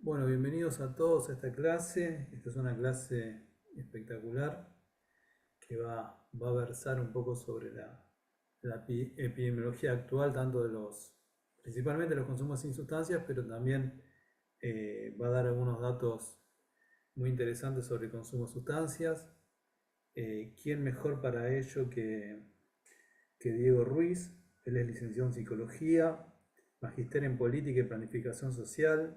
Bueno, bienvenidos a todos a esta clase. Esta es una clase espectacular que va a versar un poco sobre la epidemiología actual, tanto principalmente de los consumos sin sustancias, pero también va a dar algunos datos muy interesantes sobre el consumo de sustancias. ¿Quién mejor para ello que Diego Ruiz? Él es licenciado en psicología, magíster en política y planificación social,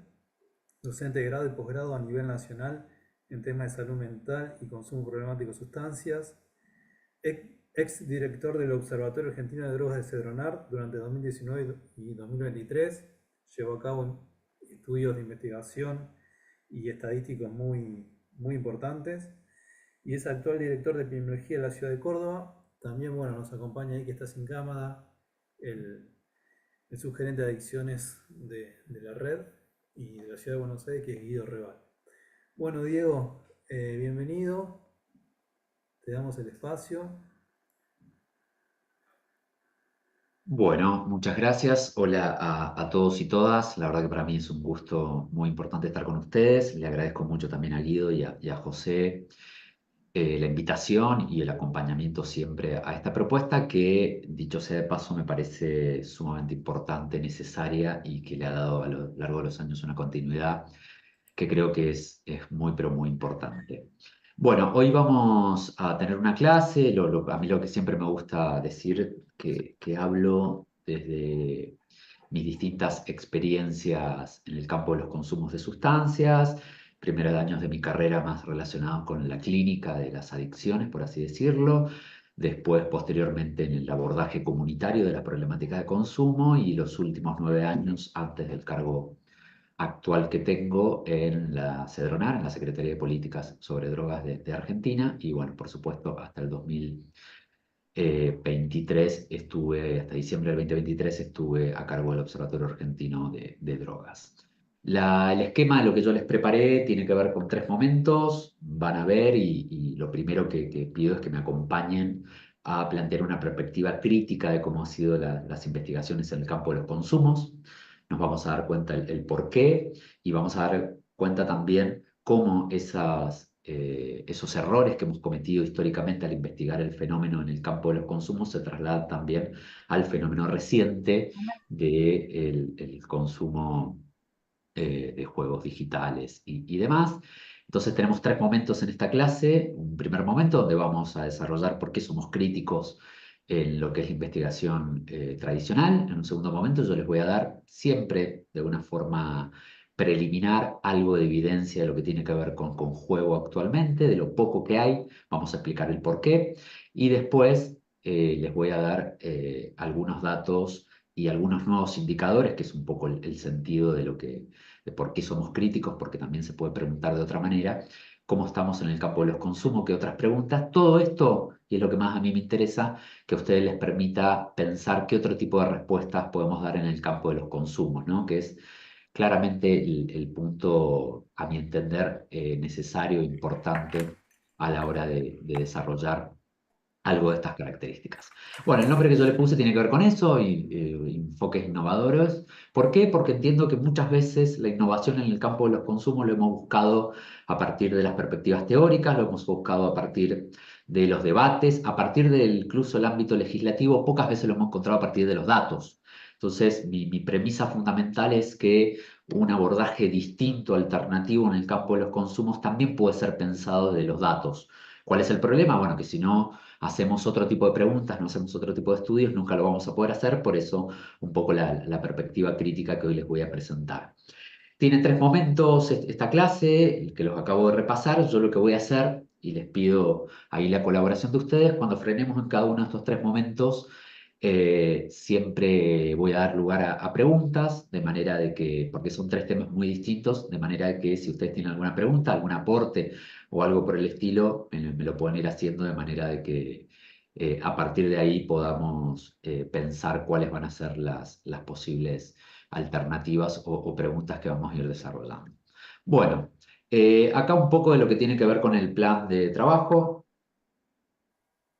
docente de grado y posgrado a nivel nacional en temas de salud mental y consumo problemático de sustancias, ex director del Observatorio Argentino de Drogas de Cedronar durante 2019 y 2023, llevó a cabo estudios de investigación y estadísticos muy importantes, y es actual director de epidemiología de la ciudad de Córdoba. También, nos acompaña ahí, que está sin cámara, el, el subgerente de adicciones de la red y de la ciudad de Buenos Aires, que es Guido Rebal. Bueno, Diego, bienvenido, te damos el espacio. Bueno, muchas gracias. Hola a todos y todas. La verdad que para mí es un gusto muy importante estar con ustedes. Le agradezco mucho también a Guido y a José la invitación y el acompañamiento siempre a esta propuesta que, dicho sea de paso, me parece sumamente importante, necesaria y que le ha dado a lo largo de los años una continuidad que creo que es muy, pero muy importante. Bueno, hoy vamos a tener una clase. A mí lo que siempre me gusta decir, que hablo desde mis distintas experiencias en el campo de los consumos de sustancias, primeros años de mi carrera más relacionados con la clínica de las adicciones, por así decirlo, después posteriormente en el abordaje comunitario de las problemáticas de consumo y los últimos 9 años antes del cargo actual que tengo en la CEDRONAR, en la Secretaría de Políticas sobre Drogas de Argentina, y bueno, por supuesto, hasta el 2023 estuve, hasta diciembre del 2023 estuve a cargo del Observatorio Argentino de Drogas. El esquema de lo que yo les preparé tiene que ver con 3 momentos, van a ver, y lo primero que pido es que me acompañen a plantear una perspectiva crítica de cómo han sido las investigaciones en el campo de los consumos. Nos vamos a dar cuenta el por qué y vamos a dar cuenta también cómo esos errores que hemos cometido históricamente al investigar el fenómeno en el campo de los consumos se trasladan también al fenómeno reciente del consumo de juegos digitales y demás. Entonces tenemos 3 momentos en esta clase. Un primer momento donde vamos a desarrollar por qué somos críticos en lo que es la investigación tradicional. En un segundo momento yo les voy a dar siempre de una forma preliminar algo de evidencia de lo que tiene que ver con juego actualmente, de lo poco que hay. Vamos a explicar el por qué. Y después les voy a dar algunos datos y algunos nuevos indicadores, que es un poco el sentido de por qué somos críticos, porque también se puede preguntar de otra manera, cómo estamos en el campo de los consumos, qué otras preguntas. Todo esto, y es lo que más a mí me interesa, que a ustedes les permita pensar qué otro tipo de respuestas podemos dar en el campo de los consumos, ¿no? Que es claramente el punto, a mi entender, necesario e importante a la hora de desarrollar algo de estas características. Bueno, el nombre que yo le puse tiene que ver con eso, y enfoques innovadores. ¿Por qué? Porque entiendo que muchas veces la innovación en el campo de los consumos lo hemos buscado a partir de las perspectivas teóricas, lo hemos buscado a partir de los debates, a partir del incluso el ámbito legislativo, pocas veces lo hemos encontrado a partir de los datos. Entonces, mi premisa fundamental es que un abordaje distinto, alternativo en el campo de los consumos también puede ser pensado de los datos. ¿Cuál es el problema? Bueno, que si no hacemos otro tipo de preguntas, no hacemos otro tipo de estudios, nunca lo vamos a poder hacer. Por eso un poco la perspectiva crítica que hoy les voy a presentar. Tiene 3 momentos esta clase, que los acabo de repasar. Yo lo que voy a hacer, y les pido ahí la colaboración de ustedes, cuando frenemos en cada uno de estos 3 momentos, siempre voy a dar lugar a preguntas, de manera de que, porque son 3 temas muy distintos, de manera de que si ustedes tienen alguna pregunta, algún aporte o algo por el estilo, me lo pueden ir haciendo, de manera de que a partir de ahí podamos pensar cuáles van a ser las posibles alternativas o preguntas que vamos a ir desarrollando. Bueno, acá un poco de lo que tiene que ver con el plan de trabajo.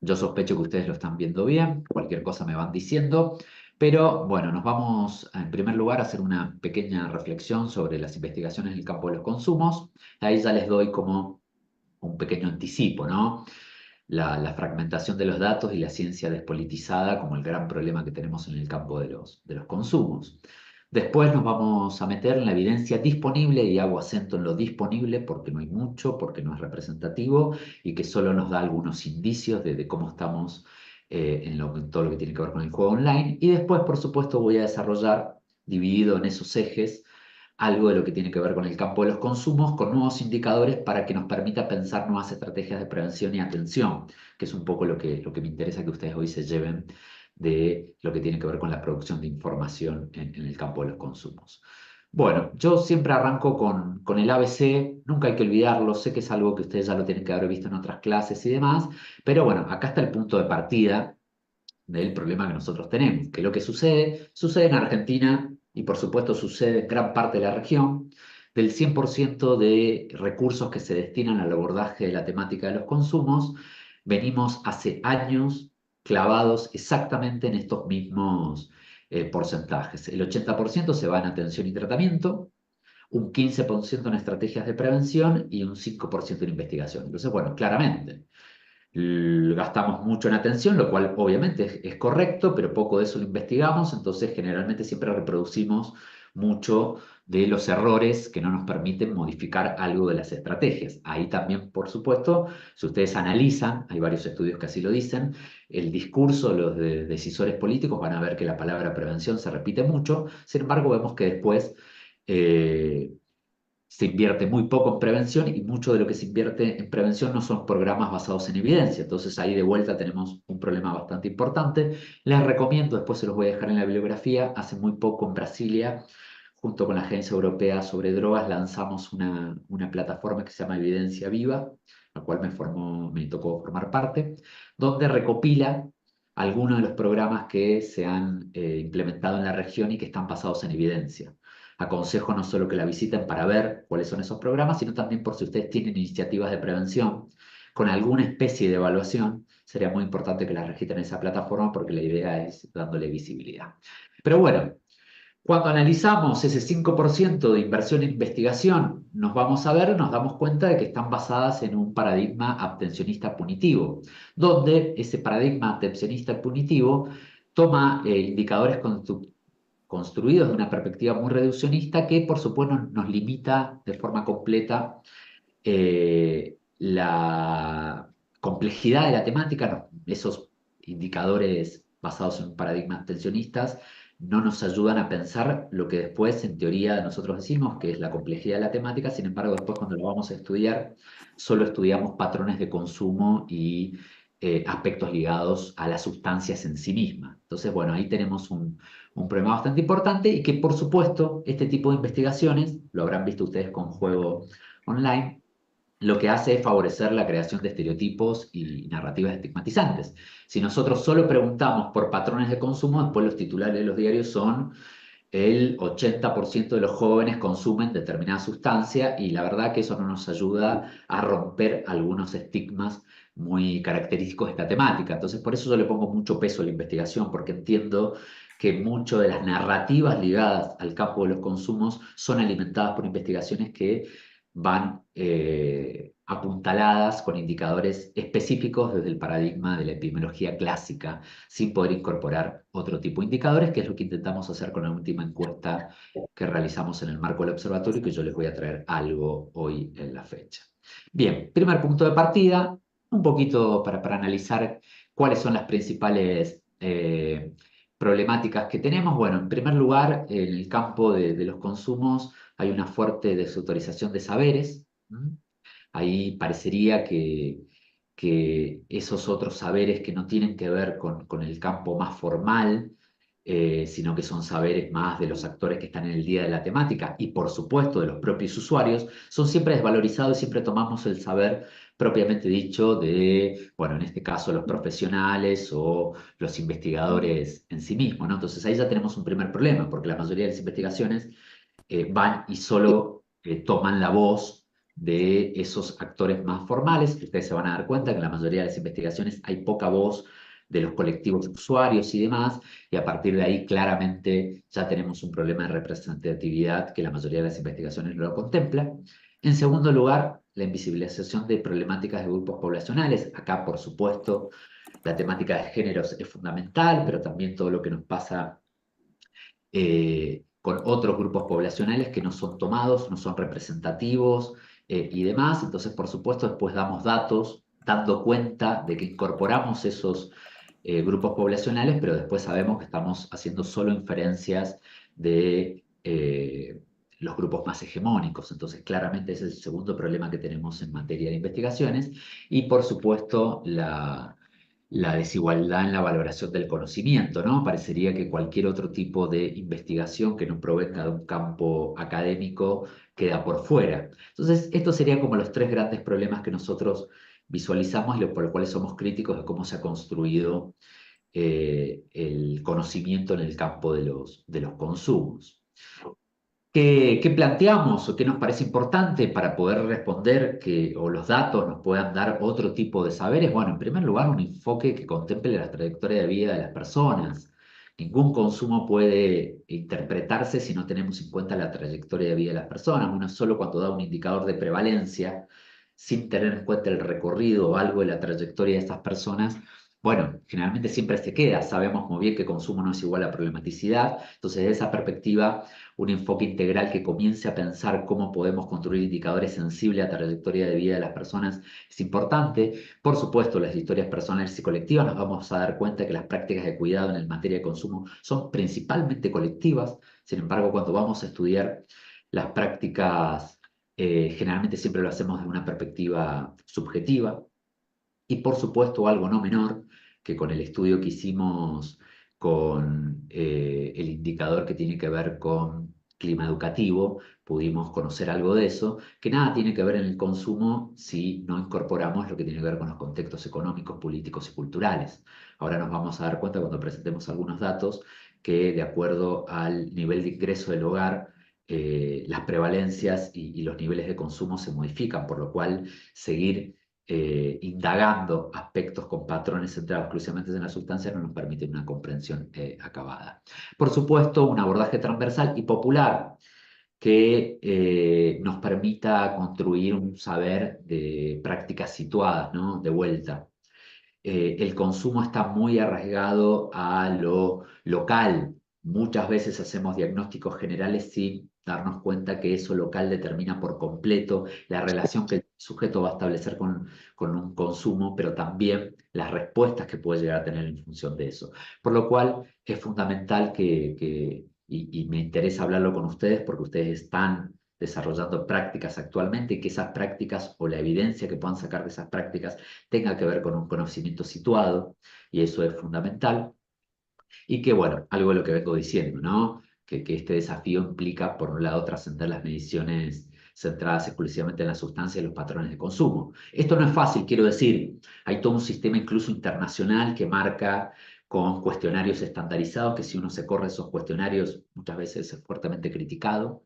Yo sospecho que ustedes lo están viendo bien, cualquier cosa me van diciendo. Pero bueno, nos vamos en primer lugar a hacer una pequeña reflexión sobre las investigaciones en el campo de los consumos. Ahí ya les doy como un pequeño anticipo, ¿no? La fragmentación de los datos y la ciencia despolitizada como el gran problema que tenemos en el campo de los consumos. Después nos vamos a meter en la evidencia disponible, y hago acento en lo disponible porque no hay mucho, porque no es representativo y que solo nos da algunos indicios de cómo estamos en todo lo que tiene que ver con el juego online. Y después, por supuesto, voy a desarrollar, dividido en esos ejes, algo de lo que tiene que ver con el campo de los consumos, con nuevos indicadores para que nos permita pensar nuevas estrategias de prevención y atención, que es un poco lo que me interesa que ustedes hoy se lleven de lo que tiene que ver con la producción de información en el campo de los consumos. Bueno, yo siempre arranco con el ABC, nunca hay que olvidarlo, sé que es algo que ustedes ya lo tienen que haber visto en otras clases y demás, pero bueno, acá está el punto de partida del problema que nosotros tenemos, que lo que sucede, sucede en Argentina y por supuesto sucede en gran parte de la región. Del 100% de recursos que se destinan al abordaje de la temática de los consumos, venimos hace años clavados exactamente en estos mismos porcentajes. El 80% se va en atención y tratamiento, un 15% en estrategias de prevención y un 5% en investigación. Entonces, bueno, claramente gastamos mucho en atención, lo cual obviamente es correcto, pero poco de eso lo investigamos, entonces generalmente siempre reproducimos mucho de los errores que no nos permiten modificar algo de las estrategias. Ahí también, por supuesto, si ustedes analizan, hay varios estudios que así lo dicen, el discurso de los decisores políticos van a ver que la palabra prevención se repite mucho, sin embargo vemos que después eh, se invierte muy poco en prevención y mucho de lo que se invierte en prevención no son programas basados en evidencia. Entonces ahí de vuelta tenemos un problema bastante importante. Les recomiendo, después se los voy a dejar en la bibliografía, hace muy poco en Brasilia, junto con la Agencia Europea sobre Drogas, lanzamos una plataforma que se llama Evidencia Viva, la cual me tocó formar parte, donde recopila algunos de los programas que se han implementado en la región y que están basados en evidencia. Aconsejo no solo que la visiten para ver cuáles son esos programas, sino también por si ustedes tienen iniciativas de prevención con alguna especie de evaluación, sería muy importante que las registren en esa plataforma porque la idea es dándole visibilidad. Pero bueno, cuando analizamos ese 5% de inversión en investigación, nos damos cuenta de que están basadas en un paradigma abstencionista punitivo, donde ese paradigma abstencionista punitivo toma indicadores construidos de una perspectiva muy reduccionista que, por supuesto, nos limita de forma completa la complejidad de la temática. Esos indicadores basados en paradigmas tensionistas no nos ayudan a pensar lo que después, en teoría, nosotros decimos que es la complejidad de la temática. Sin embargo, después cuando lo vamos a estudiar, solo estudiamos patrones de consumo y aspectos ligados a las sustancias en sí mismas. Entonces, bueno, ahí tenemos un problema bastante importante y que, por supuesto, este tipo de investigaciones, lo habrán visto ustedes con juego online, lo que hace es favorecer la creación de estereotipos y narrativas estigmatizantes. Si nosotros solo preguntamos por patrones de consumo, después los titulares de los diarios son el 80% de los jóvenes consumen determinada sustancia y la verdad que eso no nos ayuda a romper algunos estigmas muy característicos de esta temática. Entonces, por eso yo le pongo mucho peso a la investigación, porque entiendo que mucho de las narrativas ligadas al campo de los consumos son alimentadas por investigaciones que van apuntaladas con indicadores específicos desde el paradigma de la epidemiología clásica, sin poder incorporar otro tipo de indicadores, que es lo que intentamos hacer con la última encuesta que realizamos en el marco del observatorio y que yo les voy a traer algo hoy en la fecha. Bien, primer punto de partida, un poquito para analizar cuáles son las principales problemáticas que tenemos. Bueno, en primer lugar, en el campo de los consumos hay una fuerte desautorización de saberes. Ahí parecería que esos otros saberes que no tienen que ver con el campo más formal, sino que son saberes más de los actores que están en el día de la temática y por supuesto de los propios usuarios, son siempre desvalorizados y siempre tomamos el saber propiamente dicho de, bueno, en este caso los profesionales o los investigadores en sí mismos, ¿no? Entonces ahí ya tenemos un primer problema, porque la mayoría de las investigaciones van y solo toman la voz de esos actores más formales. Ustedes se van a dar cuenta que en la mayoría de las investigaciones hay poca voz de los colectivos usuarios y demás, y a partir de ahí claramente ya tenemos un problema de representatividad que la mayoría de las investigaciones no lo contempla. En segundo lugar, la invisibilización de problemáticas de grupos poblacionales. Acá, por supuesto, la temática de géneros es fundamental, pero también todo lo que nos pasa con otros grupos poblacionales que no son tomados, no son representativos y demás. Entonces, por supuesto, después damos datos dando cuenta de que incorporamos esos grupos poblacionales, pero después sabemos que estamos haciendo solo inferencias de los grupos más hegemónicos. Entonces, claramente ese es el segundo problema que tenemos en materia de investigaciones. Y, por supuesto, la desigualdad en la valoración del conocimiento, ¿no? Parecería que cualquier otro tipo de investigación que no provenga de un campo académico queda por fuera. Entonces, estos serían como los tres grandes problemas que nosotros visualizamos y por los cuales somos críticos de cómo se ha construido el conocimiento en el campo de los consumos. ¿Qué planteamos o qué nos parece importante para poder responder o los datos nos puedan dar otro tipo de saberes? Bueno, en primer lugar, un enfoque que contemple la trayectoria de vida de las personas. Ningún consumo puede interpretarse si no tenemos en cuenta la trayectoria de vida de las personas. Uno solo cuando da un indicador de prevalencia, sin tener en cuenta el recorrido o algo de la trayectoria de estas personas, bueno, generalmente siempre se queda. Sabemos muy bien que consumo no es igual a problematicidad. Entonces, desde esa perspectiva, un enfoque integral que comience a pensar cómo podemos construir indicadores sensibles a la trayectoria de vida de las personas es importante. Por supuesto, las historias personales y colectivas nos vamos a dar cuenta que las prácticas de cuidado en materia de consumo son principalmente colectivas. Sin embargo, cuando vamos a estudiar las prácticas, generalmente siempre lo hacemos desde una perspectiva subjetiva. Y por supuesto, algo no menor, que con el estudio que hicimos con el indicador que tiene que ver con clima educativo, pudimos conocer algo de eso, que nada tiene que ver en el consumo si no incorporamos lo que tiene que ver con los contextos económicos, políticos y culturales. Ahora nos vamos a dar cuenta cuando presentemos algunos datos que de acuerdo al nivel de ingreso del hogar, las prevalencias y los niveles de consumo se modifican, por lo cual seguir indagando aspectos con patrones centrados exclusivamente en la sustancia no nos permite una comprensión acabada. Por supuesto, un abordaje transversal y popular que nos permita construir un saber de prácticas situadas, ¿no? De vuelta. El consumo está muy arraigado a lo local. Muchas veces hacemos diagnósticos generales sin darnos cuenta que eso local determina por completo la relación que el sujeto va a establecer con un consumo, pero también las respuestas que puede llegar a tener en función de eso. Por lo cual es fundamental y me interesa hablarlo con ustedes porque ustedes están desarrollando prácticas actualmente y que esas prácticas o la evidencia que puedan sacar de esas prácticas tenga que ver con un conocimiento situado, y eso es fundamental. Y que, bueno, algo de lo que vengo diciendo, ¿no? Que este desafío implica, por un lado, trascender las mediciones centradas exclusivamente en la sustancia y los patrones de consumo. Esto no es fácil, quiero decir, hay todo un sistema incluso internacional que marca con cuestionarios estandarizados, que si uno se corre esos cuestionarios muchas veces es fuertemente criticado.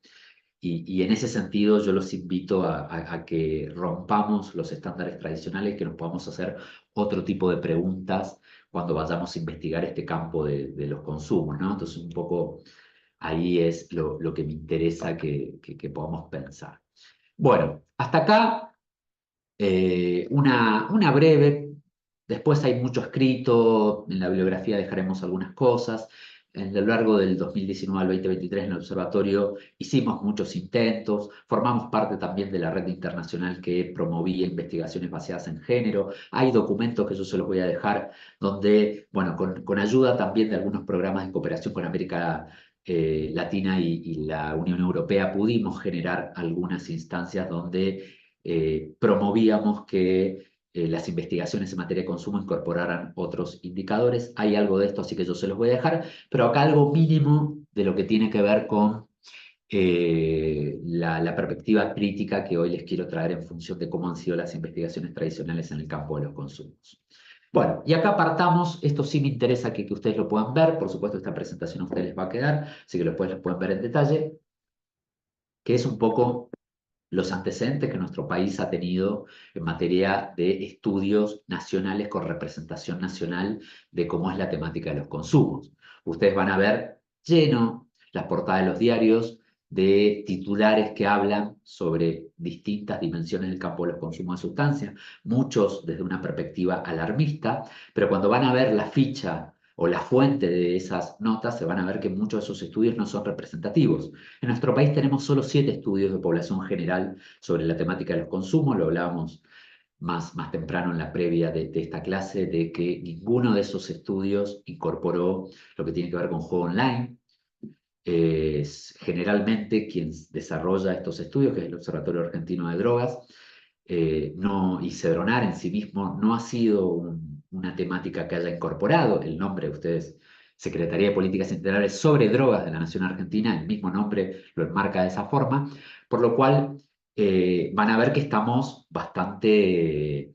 Y en ese sentido yo los invito a que rompamos los estándares tradicionales, que nos podamos hacer otro tipo de preguntas cuando vayamos a investigar este campo de los consumos, ¿no? Entonces un poco ahí es lo que me interesa que podamos pensar. Bueno, hasta acá una breve, después hay mucho escrito, en la bibliografía dejaremos algunas cosas. A lo largo del 2019 al 2023 en el observatorio hicimos muchos intentos, formamos parte también de la red internacional que promovía investigaciones basadas en género. Hay documentos que yo se los voy a dejar donde, bueno, con ayuda también de algunos programas de cooperación con América Latina y la Unión Europea, pudimos generar algunas instancias donde promovíamos que las investigaciones en materia de consumo incorporaran otros indicadores. Hay algo de esto, así que yo se los voy a dejar, pero acá algo mínimo de lo que tiene que ver con la perspectiva crítica que hoy les quiero traer en función de cómo han sido las investigaciones tradicionales en el campo de los consumos. Bueno, y acá partamos, esto sí me interesa que ustedes lo puedan ver, por supuesto esta presentación a ustedes les va a quedar, así que después lo pueden ver en detalle, que es un poco los antecedentes que nuestro país ha tenido en materia de estudios nacionales con representación nacional de cómo es la temática de los consumos. Ustedes van a ver lleno las portadas de los diarios de titulares que hablan sobre distintas dimensiones del campo de los consumos de sustancias, muchos desde una perspectiva alarmista, pero cuando van a ver la ficha o la fuente de esas notas, se van a ver que muchos de esos estudios no son representativos. En nuestro país tenemos solo 7 estudios de población general sobre la temática de los consumos, lo hablábamos más temprano en la previa de esta clase, de que ninguno de esos estudios incorporó lo que tiene que ver con juego online. Generalmente quien desarrolla estos estudios, que es el Observatorio Argentino de Drogas, y Cedronar en sí mismo no ha sido una temática que haya incorporado el nombre de ustedes, Secretaría de Políticas Integrales sobre Drogas de la Nación Argentina, el mismo nombre lo enmarca de esa forma, por lo cual van a ver que estamos bastante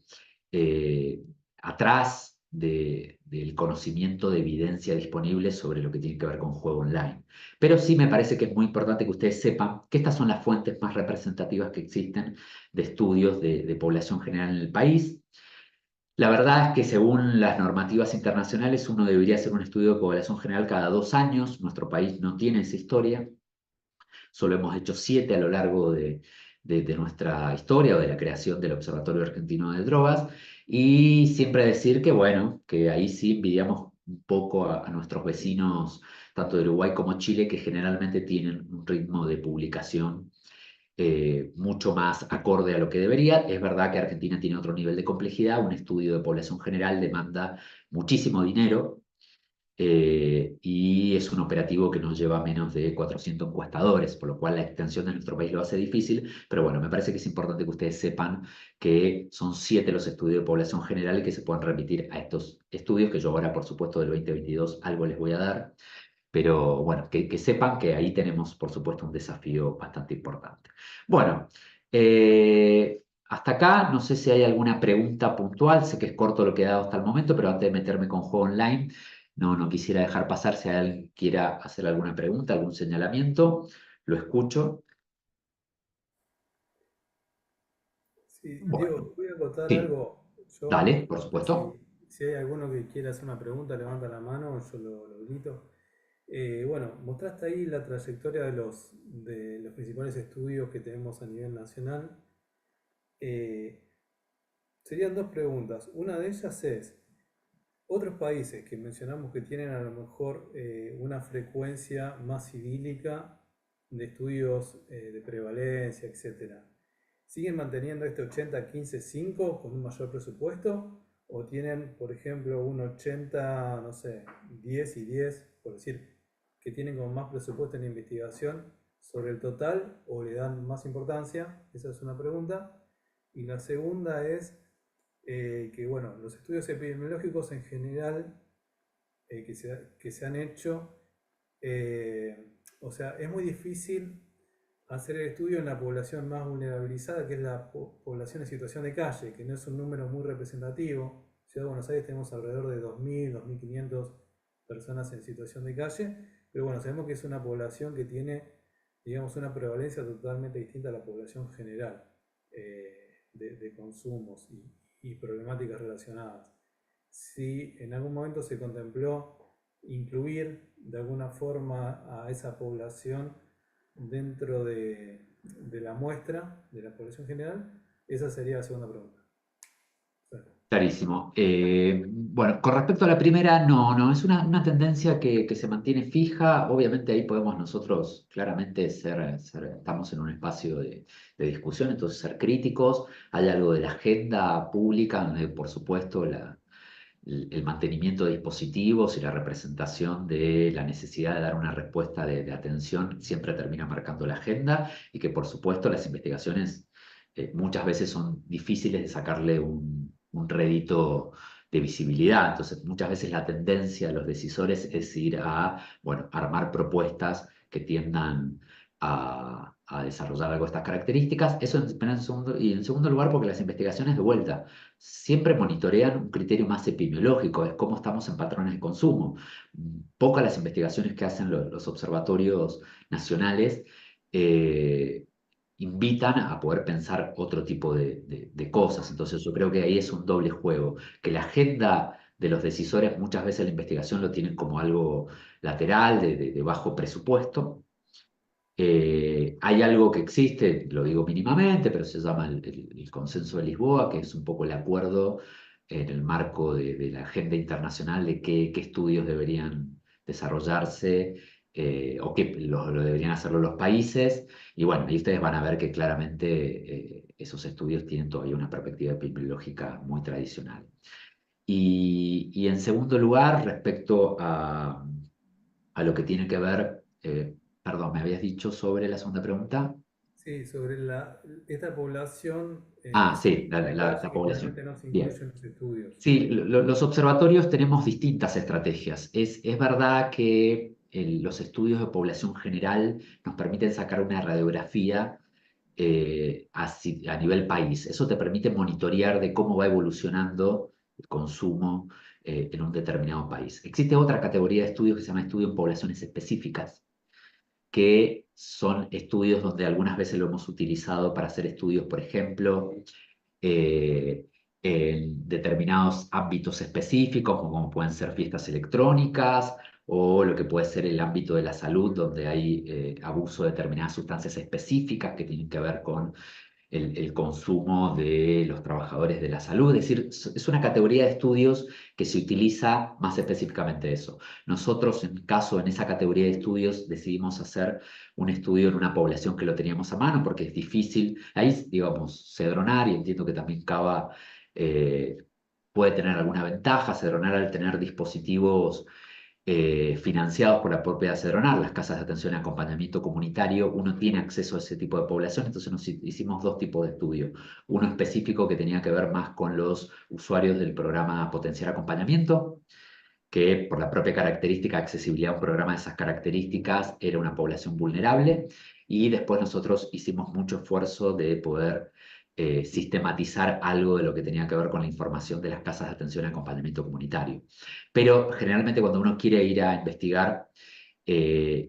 atrás del conocimiento de evidencia disponible sobre lo que tiene que ver con juego online. Pero sí me parece que es muy importante que ustedes sepan que estas son las fuentes más representativas que existen de estudios de población general en el país. La verdad es que según las normativas internacionales uno debería hacer un estudio de población general cada 2 años. Nuestro país no tiene esa historia. Solo hemos hecho 7 a lo largo de nuestra historia o de la creación del Observatorio Argentino de Drogas. Y siempre decir que, bueno, que ahí sí envidiamos un poco a nuestros vecinos, tanto de Uruguay como Chile, que generalmente tienen un ritmo de publicación mucho más acorde a lo que debería. Es verdad que Argentina tiene otro nivel de complejidad. Un estudio de población general demanda muchísimo dinero y es un operativo que nos lleva menos de 400 encuestadores, por lo cual la extensión de nuestro país lo hace difícil, pero bueno, me parece que es importante que ustedes sepan que son 7 los estudios de población general y que se pueden remitir a estos estudios, que yo ahora, por supuesto, del 2022 algo les voy a dar, pero bueno, que sepan que ahí tenemos, por supuesto, un desafío bastante importante. Bueno, hasta acá, no sé si hay alguna pregunta puntual, sé que es corto lo que he dado hasta el momento, pero antes de meterme con juego online, no quisiera dejar pasar si alguien quiera hacer alguna pregunta, algún señalamiento, lo escucho. Sí, Bueno, Diego, voy a acotar sí, algo. Yo, dale, por no sé supuesto. si hay alguno que quiera hacer una pregunta, levanta la mano, yo lo grito. Bueno, mostraste ahí la trayectoria de los principales estudios que tenemos a nivel nacional. Eh, Serían dos preguntas. Una de ellas es, otros países que mencionamos que tienen a lo mejor una frecuencia más idílica de estudios de prevalencia, etcétera, ¿siguen manteniendo este 80-15-5 con un mayor presupuesto? ¿O tienen, por ejemplo, un 80, no sé, 10 y 10, por decir, que tienen como más presupuesto en investigación sobre el total o le dan más importancia? Esa es una pregunta. Y la segunda es que, bueno, los estudios epidemiológicos en general que se han hecho, o sea, es muy difícil hacer el estudio en la población más vulnerabilizada, que es la población en situación de calle, que no es un número muy representativo. Ciudad de Buenos Aires tenemos alrededor de 2.000, 2.500 personas en situación de calle, pero bueno, sabemos que es una población que tiene, digamos, una prevalencia totalmente distinta a la población general de consumos y problemáticas relacionadas. Si en algún momento se contempló incluir de alguna forma a esa población dentro de la muestra de la población general, esa sería la segunda pregunta. O sea, Clarísimo. Bueno, con respecto a la primera, no, es una tendencia que se mantiene fija. Obviamente ahí podemos nosotros claramente estamos en un espacio de discusión, entonces ser críticos. Hay algo de la agenda pública, donde por supuesto el mantenimiento de dispositivos y la representación de la necesidad de dar una respuesta de atención siempre termina marcando la agenda y que por supuesto las investigaciones muchas veces son difíciles de sacarle un rédito de visibilidad. Entonces, muchas veces la tendencia de los decisores es ir a, bueno, armar propuestas que tiendan a desarrollar algo de estas características. Eso y en segundo lugar, porque las investigaciones de vuelta siempre monitorean un criterio más epidemiológico, es cómo estamos en patrones de consumo. Pocas las investigaciones que hacen los observatorios nacionales. invitan a poder pensar otro tipo de cosas. Entonces yo creo que ahí es un doble juego, que la agenda de los decisores muchas veces la investigación lo tienen como algo lateral, de bajo presupuesto. Hay algo que existe, lo digo mínimamente, pero se llama el Consenso de Lisboa, que es un poco el acuerdo en el marco de la agenda internacional de qué estudios deberían desarrollarse o qué lo deberían hacerlo los países. Y bueno, ahí ustedes van a ver que claramente esos estudios tienen todavía una perspectiva epidemiológica muy tradicional. Y en segundo lugar, respecto a lo que tiene que ver, perdón, me habías dicho sobre la segunda pregunta. Sí, sobre esta población Ah, sí, de la base que población. generalmente no se incluye Bien. en los estudios. Sí, los observatorios tenemos distintas estrategias. Es verdad que los estudios de población general nos permiten sacar una radiografía a nivel país. Eso te permite monitorear de cómo va evolucionando el consumo en un determinado país. Existe otra categoría de estudios que se llama estudio en poblaciones específicas, que son estudios donde algunas veces lo hemos utilizado para hacer estudios, por ejemplo, eh, en determinados ámbitos específicos, como pueden ser fiestas electrónicas o lo que puede ser el ámbito de la salud, donde hay abuso de determinadas sustancias específicas que tienen que ver con el consumo de los trabajadores de la salud. Es decir, es una categoría de estudios que se utiliza más específicamente eso. Nosotros, en esa categoría de estudios, decidimos hacer un estudio en una población que lo teníamos a mano, porque es difícil. Ahí, digamos, Cedronar, y entiendo que también Cava eh, puede tener alguna ventaja. Cedronar, al tener dispositivos financiados por la propia Cedronar, las casas de atención y acompañamiento comunitario, uno tiene acceso a ese tipo de población. Entonces hicimos dos tipos de estudios. Uno específico que tenía que ver más con los usuarios del programa Potenciar Acompañamiento, que por la propia característica de accesibilidad a un programa de esas características era una población vulnerable. Y después nosotros hicimos mucho esfuerzo de poder sistematizar algo de lo que tenía que ver con la información de las casas de atención y acompañamiento comunitario. Pero generalmente cuando uno quiere ir a investigar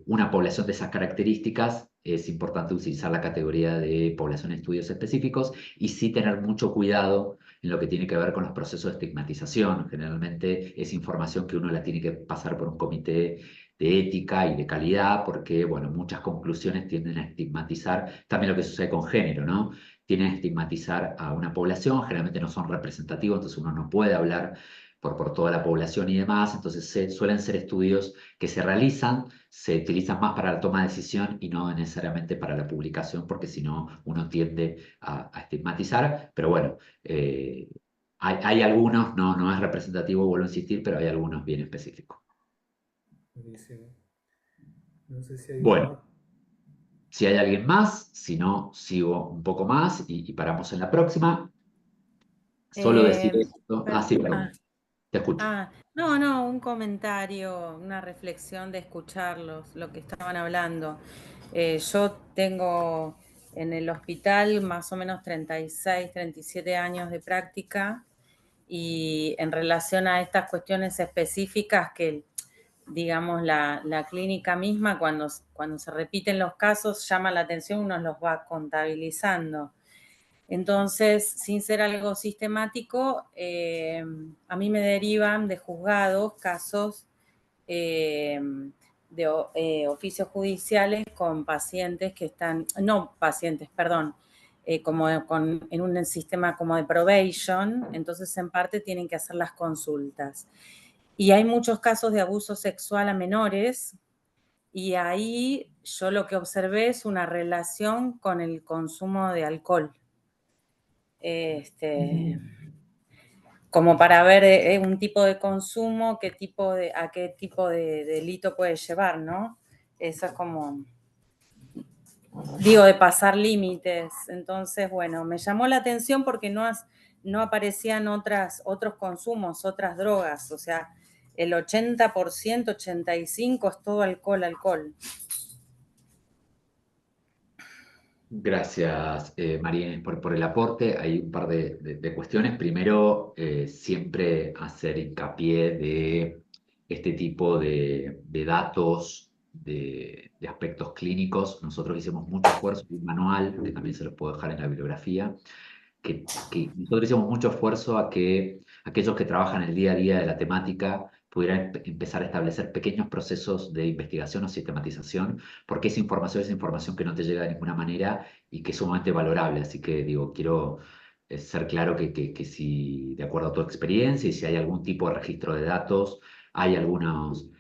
una población de esas características, es importante utilizar la categoría de población de estudios específicos y sí tener mucho cuidado en lo que tiene que ver con los procesos de estigmatización. Generalmente es información que uno la tiene que pasar por un comité de ética y de calidad, porque, bueno, muchas conclusiones tienden a estigmatizar, también lo que sucede con género, ¿no? Tienen a estigmatizar a una población, generalmente no son representativos, entonces uno no puede hablar por toda la población y demás, entonces suelen ser estudios que se realizan, se utilizan más para la toma de decisión y no necesariamente para la publicación, porque si no uno tiende a estigmatizar, pero bueno, hay algunos, no es representativo, vuelvo a insistir, pero hay algunos bien específicos. Buenísimo. No sé si hay Bueno, más. si hay alguien más, si no, sigo un poco más y paramos en la próxima. Solo decir Eh, esto. Ah, sí, ah, perdón, te escucho. no, un comentario, una reflexión de escucharlos, lo que estaban hablando. Yo tengo en el hospital más o menos 36, 37 años de práctica y en relación a estas cuestiones específicas que, digamos, la clínica misma, cuando se repiten los casos, llama la atención, uno los va contabilizando. Entonces, sin ser algo sistemático, a mí me derivan de juzgados casos eh, de oficios judiciales con pacientes que están, no pacientes, perdón, en un sistema como de probation, entonces en parte tienen que hacer las consultas. Y hay muchos casos de abuso sexual a menores y ahí yo lo que observé es una relación con el consumo de alcohol. Como para ver un tipo de consumo, a qué tipo de delito puede llevar, ¿no? Eso es como, digo, de pasar límites. Entonces, bueno, me llamó la atención porque no aparecían otros consumos, otras drogas. O sea, el 80%, 85% es todo alcohol, alcohol. Gracias, María, por el aporte. Hay un par de cuestiones. Primero, siempre hacer hincapié de este tipo de datos de aspectos clínicos. Nosotros hicimos mucho esfuerzo, un manual, que también se los puedo dejar en la bibliografía, que nosotros hicimos mucho esfuerzo a que aquellos que trabajan el día a día de la temática pudieran empezar a establecer pequeños procesos de investigación o sistematización, porque esa información es información que no te llega de ninguna manera y que es sumamente valorable. Así que digo, quiero ser claro que si, de acuerdo a tu experiencia y si hay algún tipo de registro de datos, hay algunos...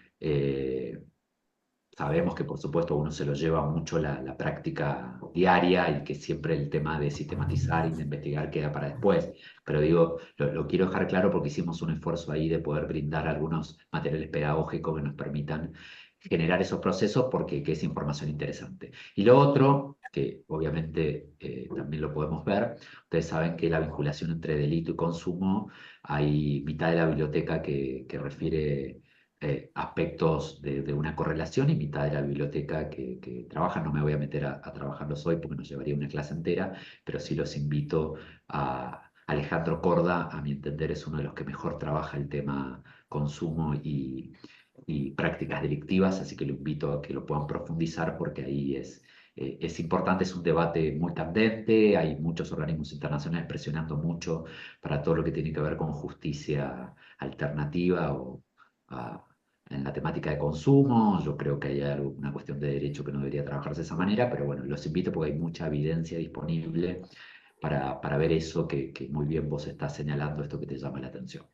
Sabemos que por supuesto uno se lo lleva mucho la práctica diaria y que siempre el tema de sistematizar y de investigar queda para después. Pero digo, lo quiero dejar claro porque hicimos un esfuerzo ahí de poder brindar algunos materiales pedagógicos que nos permitan generar esos procesos porque que es información interesante. Y lo otro, que obviamente también lo podemos ver, ustedes saben que la vinculación entre delito y consumo, hay mitad de la biblioteca que refiere aspectos de una correlación y mitad de la biblioteca que trabajan. No me voy a meter a trabajarlos hoy porque nos llevaría una clase entera, pero sí los invito a Alejandro Corda, a mi entender es uno de los que mejor trabaja el tema consumo y prácticas delictivas, así que lo invito a que lo puedan profundizar porque ahí es importante, es un debate muy candente, hay muchos organismos internacionales presionando mucho para todo lo que tiene que ver con justicia alternativa o en la temática de consumo. Yo creo que hay una cuestión de derecho que no debería trabajarse de esa manera, pero bueno, los invito porque hay mucha evidencia disponible para ver eso que muy bien vos estás señalando, esto que te llama la atención.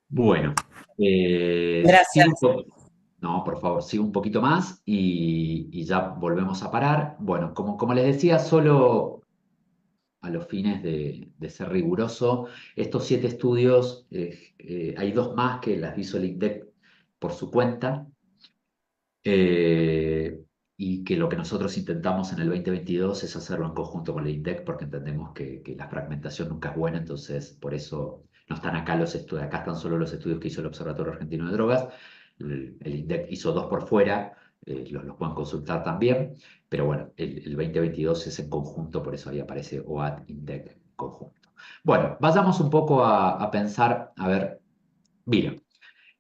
Bueno, sigo Gracias. no, por favor, sigo un poquito más y ya volvemos a parar. Bueno, como les decía, solo a los fines de ser riguroso, estos 7 estudios, hay 2 más que las hizo el INDEC por su cuenta, eh, y que lo que nosotros intentamos en el 2022 es hacerlo en conjunto con el INDEC, porque entendemos que la fragmentación nunca es buena, entonces por eso no están acá los estudios, acá están solo los estudios que hizo el Observatorio Argentino de Drogas, el INDEC hizo 2 por fuera, los pueden consultar también, pero bueno, el 2022 es en conjunto, por eso ahí aparece OAT INDEC conjunto. Bueno, vayamos un poco a pensar, a ver, mira.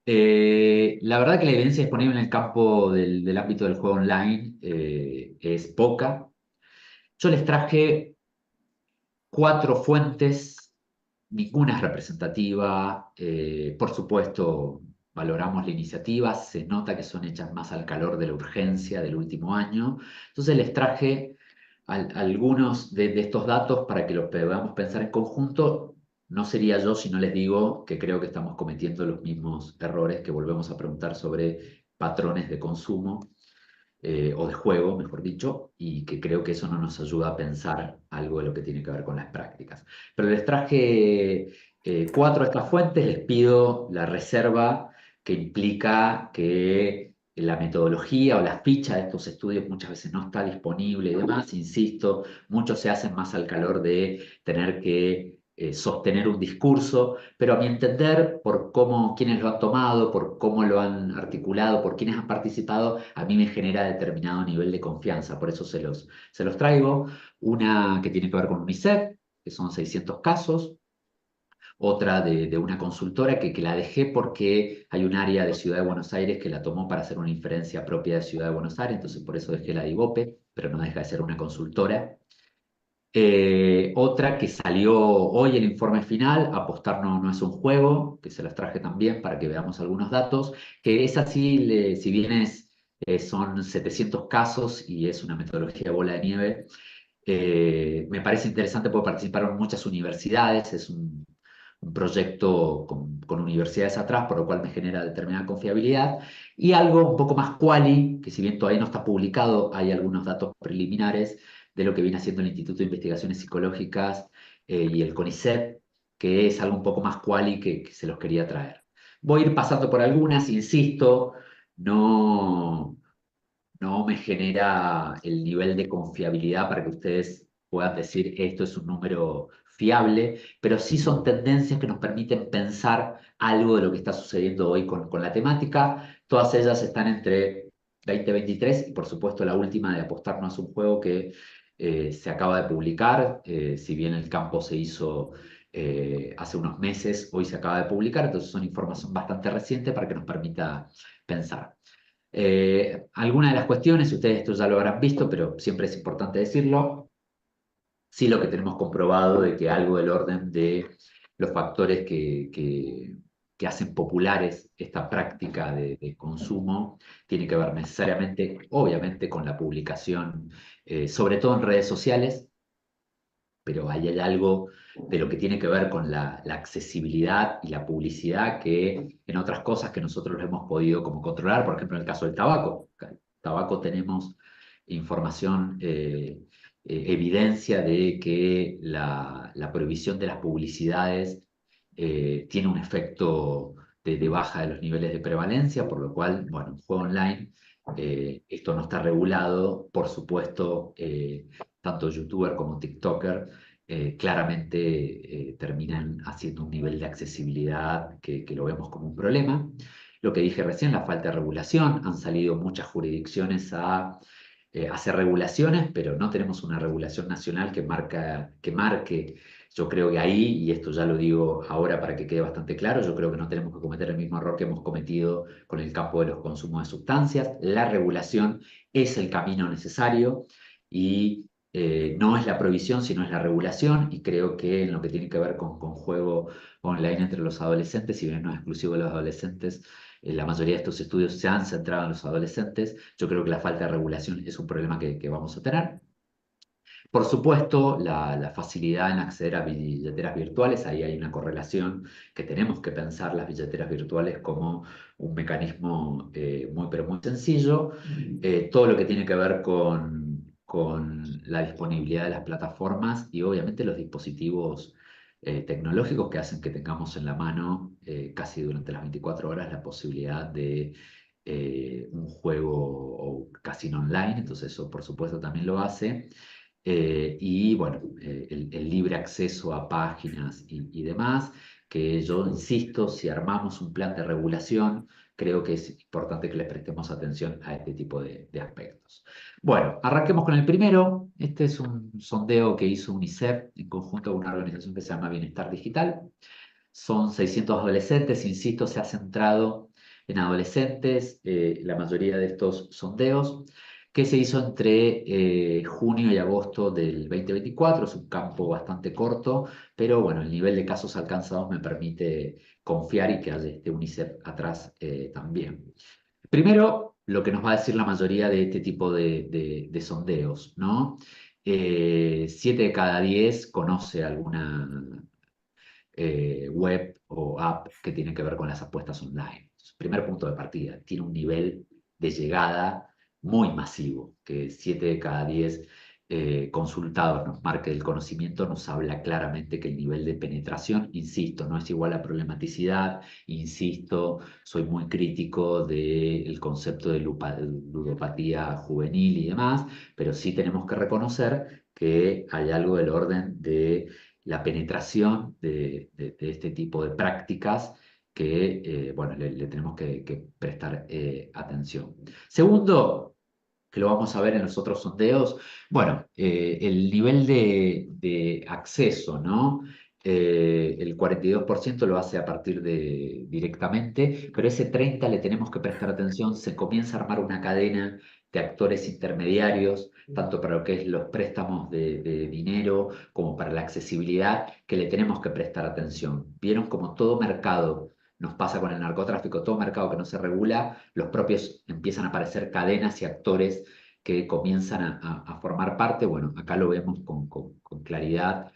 La verdad que la evidencia disponible en el campo del ámbito del juego online es poca. Yo les traje 4 fuentes, ninguna es representativa. Por supuesto, valoramos la iniciativa, se nota que son hechas más al calor de la urgencia del último año. Entonces les traje algunos de estos datos para que los podamos pensar en conjunto. No sería yo si no les digo que creo que estamos cometiendo los mismos errores, que volvemos a preguntar sobre patrones de consumo o de juego, mejor dicho, y que creo que eso no nos ayuda a pensar algo de lo que tiene que ver con las prácticas. Pero les traje 4 de estas fuentes, les pido la reserva que implica que la metodología o la ficha de estos estudios muchas veces no está disponible y demás. Insisto, muchos se hacen más al calor de tener que sostener un discurso, pero a mi entender, por cómo quienes lo han tomado, por cómo lo han articulado, por quienes han participado, a mí me genera determinado nivel de confianza. Por eso se los traigo. Una que tiene que ver con UNICEF, que son 600 casos. Otra de una consultora que la dejé porque hay un área de Ciudad de Buenos Aires que la tomó para hacer una inferencia propia de Ciudad de Buenos Aires, entonces por eso dejé la de IVOPE, pero no deja de ser una consultora. Otra que salió hoy el informe final, Apostar no es un juego, que se las traje también para que veamos algunos datos, que es así, si bien son 700 casos y es una metodología bola de nieve, me parece interesante porque participaron muchas universidades, es un proyecto con universidades atrás, por lo cual me genera determinada confiabilidad, y algo un poco más quali, que si bien todavía no está publicado, hay algunos datos preliminares de lo que viene haciendo el Instituto de Investigaciones Psicológicas y el CONICET, que es algo un poco más quali que se los quería traer. Voy a ir pasando por algunas, insisto, no me genera el nivel de confiabilidad para que ustedes puedan decir esto es un número fiable, pero sí son tendencias que nos permiten pensar algo de lo que está sucediendo hoy con la temática. Todas ellas están entre 2023 y por supuesto la última de Apostar no es un juego que se acaba de publicar, si bien el campo se hizo hace unos meses, hoy se acaba de publicar, entonces son información bastante reciente para que nos permita pensar. Algunas de las cuestiones, ustedes esto ya lo habrán visto, pero siempre es importante decirlo. Sí, lo que tenemos comprobado de que algo del orden de los factores que hacen populares esta práctica de consumo tiene que ver necesariamente, obviamente, con la publicación, sobre todo en redes sociales, pero ahí hay algo de lo que tiene que ver con la accesibilidad y la publicidad que en otras cosas que nosotros lo hemos podido como controlar, por ejemplo, en el caso del tabaco. El tabaco tenemos información, evidencia de que la prohibición de las publicidades tiene un efecto de baja de los niveles de prevalencia, por lo cual, bueno, en juego online esto no está regulado, por supuesto, tanto youtuber como tiktoker claramente terminan haciendo un nivel de accesibilidad que lo vemos como un problema. Lo que dije recién, la falta de regulación, han salido muchas jurisdicciones a hacer regulaciones, pero no tenemos una regulación nacional que marque. Yo creo que ahí, y esto ya lo digo ahora para que quede bastante claro, yo creo que no tenemos que cometer el mismo error que hemos cometido con el campo de los consumos de sustancias. La regulación es el camino necesario y no es la prohibición, sino es la regulación, y creo que en lo que tiene que ver con juego online entre los adolescentes, si bien no es exclusivo de los adolescentes, la mayoría de estos estudios se han centrado en los adolescentes. Yo creo que la falta de regulación es un problema que vamos a tener. Por supuesto, la facilidad en acceder a billeteras virtuales, ahí hay una correlación que tenemos que pensar las billeteras virtuales como un mecanismo muy, pero muy sencillo. Todo lo que tiene que ver con la disponibilidad de las plataformas y obviamente los dispositivos tecnológicos que hacen que tengamos en la mano casi durante las 24 horas la posibilidad de un juego o casino online, entonces eso por supuesto también lo hace. Y bueno, el libre acceso a páginas y demás, que yo insisto, si armamos un plan de regulación, creo que es importante que les prestemos atención a este tipo de aspectos. Bueno, arranquemos con el primero. Este es un sondeo que hizo UNICEF en conjunto con una organización que se llama Bienestar Digital. Son 600 adolescentes, insisto, se ha centrado en adolescentes, la mayoría de estos sondeos, que se hizo entre junio y agosto del 2024. Es un campo bastante corto, pero bueno, el nivel de casos alcanzados me permite confiar y que haya este UNICEF atrás también. Primero, lo que nos va a decir la mayoría de este tipo de sondeos, ¿no? 7 de cada 10 conoce alguna web o app que tiene que ver con las apuestas online. Primer punto de partida, tiene un nivel de llegada muy masivo, que 7 de cada 10 consultados nos marque el conocimiento, nos habla claramente que el nivel de penetración, insisto, no es igual a problematicidad, insisto, soy muy crítico del concepto de ludopatía juvenil y demás, pero sí tenemos que reconocer que hay algo del orden de la penetración de este tipo de prácticas que, bueno, le tenemos que prestar atención. Segundo, que lo vamos a ver en los otros sondeos, bueno, el nivel de acceso, ¿no? El 42% lo hace a partir de directamente, pero ese 30% le tenemos que prestar atención, se comienza a armar una cadena de actores intermediarios, tanto para lo que es los préstamos de dinero como para la accesibilidad, que le tenemos que prestar atención. Vieron como todo mercado nos pasa con el narcotráfico, todo mercado que no se regula, los propios empiezan a aparecer cadenas y actores que comienzan a formar parte. Bueno, acá lo vemos con claridad,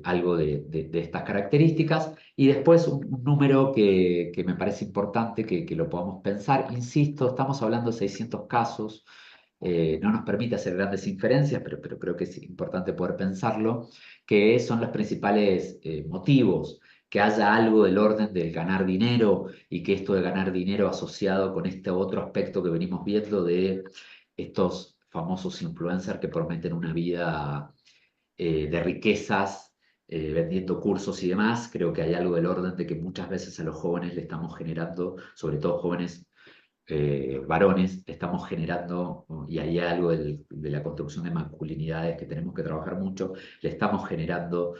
algo de estas características. Y después un número que me parece importante que lo podamos pensar. Insisto, estamos hablando de 600 casos. No nos permite hacer grandes inferencias, pero creo que es importante poder pensarlo, que son los principales motivos, que haya algo del orden del ganar dinero y que esto de ganar dinero asociado con este otro aspecto que venimos viendo de estos famosos influencers que prometen una vida de riquezas, vendiendo cursos y demás. Creo que hay algo del orden de que muchas veces a los jóvenes le estamos generando, sobre todo jóvenes varones, estamos generando, y hay algo de la construcción de masculinidades que tenemos que trabajar mucho, le estamos generando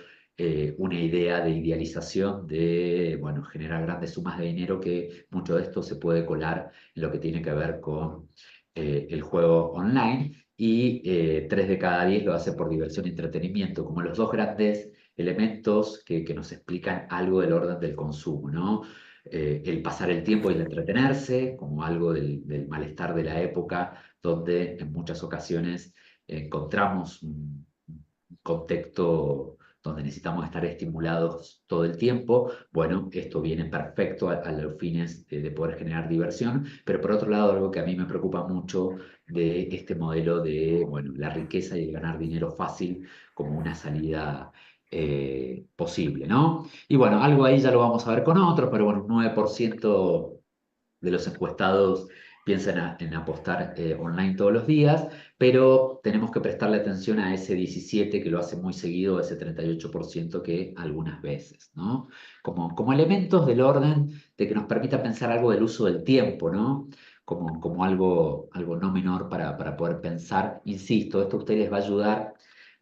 una idea de idealización de, bueno, generar grandes sumas de dinero, que mucho de esto se puede colar en lo que tiene que ver con el juego online, y 3 de cada 10 lo hace por diversión y entretenimiento, como los dos grandes elementos que nos explican algo del orden del consumo, ¿no? El pasar el tiempo y el entretenerse, como algo del malestar de la época, donde en muchas ocasiones encontramos un contexto donde necesitamos estar estimulados todo el tiempo. Bueno, esto viene perfecto a los fines de poder generar diversión, pero por otro lado, algo que a mí me preocupa mucho de este modelo de, bueno, la riqueza y el ganar dinero fácil como una salida posible, ¿no? Y bueno, algo ahí ya lo vamos a ver con otros, pero bueno, un 9% de los encuestados piensan en apostar online todos los días, pero tenemos que prestarle atención a ese 17 que lo hace muy seguido, ese 38% que algunas veces, ¿no? Como elementos del orden de que nos permita pensar algo del uso del tiempo, ¿no? Como algo no menor para poder pensar. Insisto, esto a ustedes les va a ayudar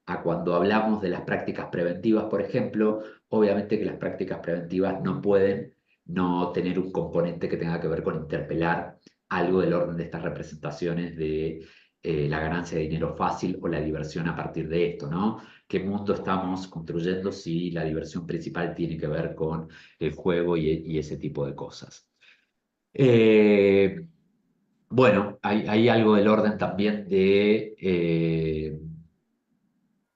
a cuando hablamos de las prácticas preventivas, por ejemplo. Obviamente que las prácticas preventivas no pueden no tener un componente que tenga que ver con interpelar algo del orden de estas representaciones de la ganancia de dinero fácil o la diversión a partir de esto, ¿no? ¿Qué mundo estamos construyendo si la diversión principal tiene que ver con el juego y ese tipo de cosas? Eh, bueno, hay algo del orden también de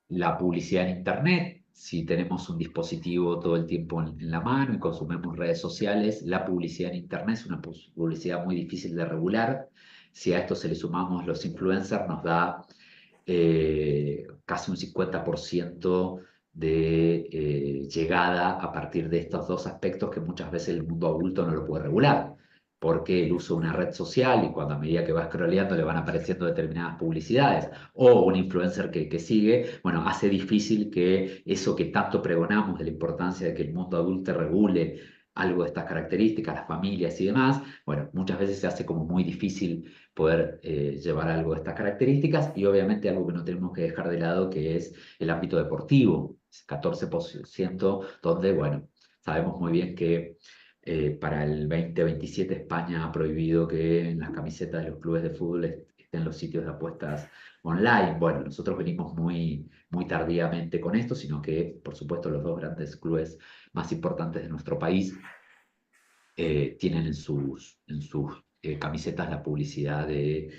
la publicidad en Internet. Si tenemos un dispositivo todo el tiempo en la mano y consumimos redes sociales, la publicidad en Internet es una publicidad muy difícil de regular. Si a esto se le sumamos los influencers, nos da casi un 50% de llegada a partir de estos dos aspectos que muchas veces el mundo adulto no lo puede regular, porque el uso de una red social, y cuando a medida que va scrolleando le van apareciendo determinadas publicidades, o un influencer que sigue, bueno, hace difícil que eso que tanto pregonamos de la importancia de que el mundo adulto regule algo de estas características, las familias y demás, bueno, muchas veces se hace como muy difícil poder llevar algo de estas características, y obviamente algo que no tenemos que dejar de lado, que es el ámbito deportivo, 14%, donde, bueno, sabemos muy bien que para el 2027 España ha prohibido que en las camisetas de los clubes de fútbol estén los sitios de apuestas online. Bueno, nosotros venimos muy tardíamente con esto, sino que, por supuesto, los dos grandes clubes más importantes de nuestro país tienen en sus camisetas la publicidad de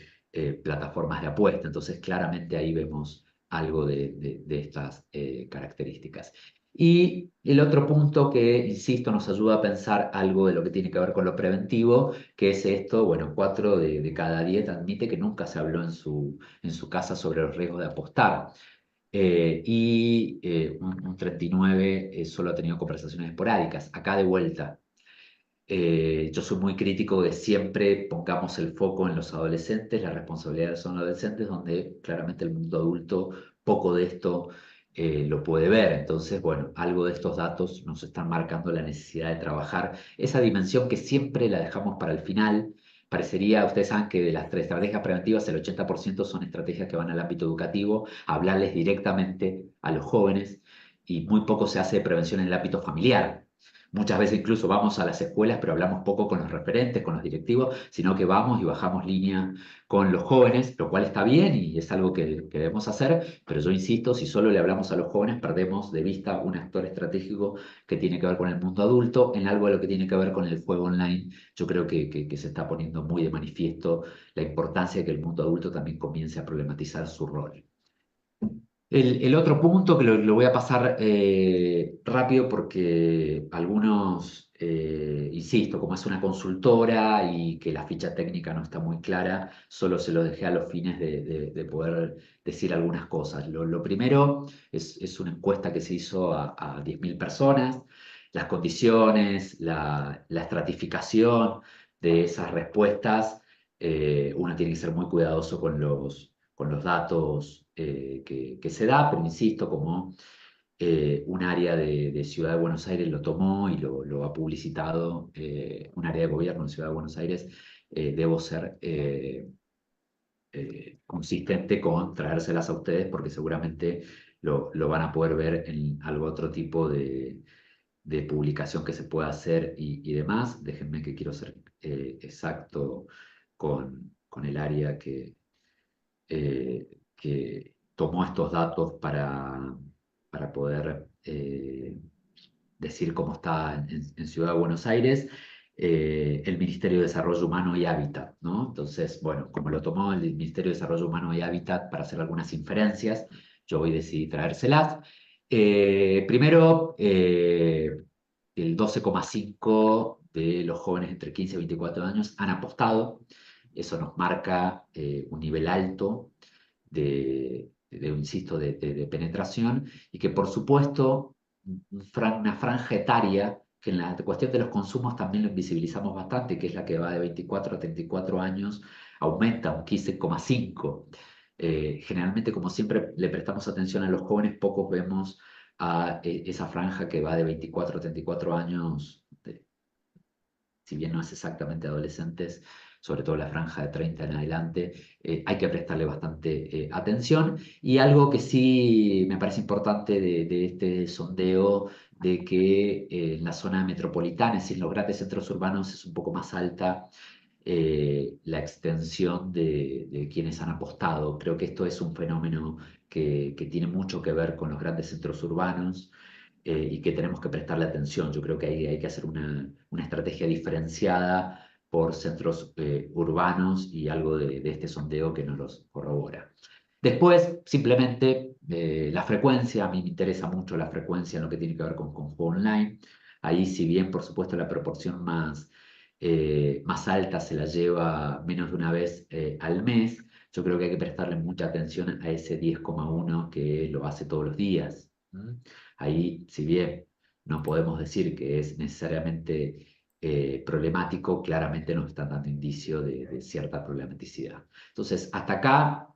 plataformas de apuesta. Entonces, claramente ahí vemos algo de estas características. Y el otro punto que, insisto, nos ayuda a pensar algo de lo que tiene que ver con lo preventivo, que es esto: bueno, 4 de cada 10 admite que nunca se habló en su casa sobre los riesgos de apostar. Un 39 solo ha tenido conversaciones esporádicas. Acá de vuelta, yo soy muy crítico de siempre pongamos el foco en los adolescentes, las responsabilidades son los adolescentes, donde claramente el mundo adulto poco de esto lo puede ver. Entonces, bueno, algo de estos datos nos están marcando la necesidad de trabajar esa dimensión que siempre la dejamos para el final. Parecería, ustedes saben que de las 3 estrategias preventivas, el 80% son estrategias que van al ámbito educativo, a hablarles directamente a los jóvenes, y muy poco se hace de prevención en el ámbito familiar. Muchas veces incluso vamos a las escuelas, pero hablamos poco con los referentes, con los directivos, sino que vamos y bajamos línea con los jóvenes, lo cual está bien y es algo que debemos hacer, pero yo insisto, si solo le hablamos a los jóvenes, perdemos de vista un actor estratégico que tiene que ver con el mundo adulto, en algo de lo que tiene que ver con el juego online. Yo creo que se está poniendo muy de manifiesto la importancia de que el mundo adulto también comience a problematizar su rol. El otro punto que lo voy a pasar rápido, porque algunos, insisto, como es una consultora y que la ficha técnica no está muy clara, solo se lo dejé a los fines de poder decir algunas cosas. Lo primero es una encuesta que se hizo a 10.000 personas. Las condiciones, la estratificación de esas respuestas, uno tiene que ser muy cuidadoso con los datos que se da, pero insisto, como un área de Ciudad de Buenos Aires lo tomó y lo ha publicitado, un área de gobierno de Ciudad de Buenos Aires, debo ser consistente con traérselas a ustedes, porque seguramente lo van a poder ver en algo otro tipo de publicación que se pueda hacer y demás. Déjenme que quiero ser exacto con el área que tomó estos datos para poder decir cómo está en Ciudad de Buenos Aires. El Ministerio de Desarrollo Humano y Hábitat, ¿no? Entonces, bueno, como lo tomó el Ministerio de Desarrollo Humano y Hábitat para hacer algunas inferencias, yo hoy decidí traérselas. Primero, el 12,5 de los jóvenes entre 15 y 24 años han apostado. Eso nos marca un nivel alto insisto, de penetración, y que por supuesto una franja etaria que en la cuestión de los consumos también lo invisibilizamos bastante, que es la que va de 24 a 34 años, aumenta un 15,5. Generalmente, como siempre, le prestamos atención a los jóvenes, pocos vemos a esa franja que va de 24 a 34 años, si bien no es exactamente adolescentes, sobre todo la franja de 30 en adelante, hay que prestarle bastante atención. Y algo que sí me parece importante de este sondeo, de que en la zona metropolitana, es decir, en los grandes centros urbanos, es un poco más alta la extensión de quienes han apostado. Creo que esto es un fenómeno que tiene mucho que ver con los grandes centros urbanos y que tenemos que prestarle atención. Yo creo que hay que hacer una estrategia diferenciada por centros urbanos y algo de este sondeo que nos los corrobora. Después, simplemente, la frecuencia. A mí me interesa mucho la frecuencia en lo que tiene que ver con juego online. Ahí, si bien, por supuesto, la proporción más alta se la lleva menos de una vez al mes, yo creo que hay que prestarle mucha atención a ese 10,1 que lo hace todos los días. Ahí, si bien no podemos decir que es necesariamente problemático, claramente nos están dando indicio de cierta problematicidad. Entonces, hasta acá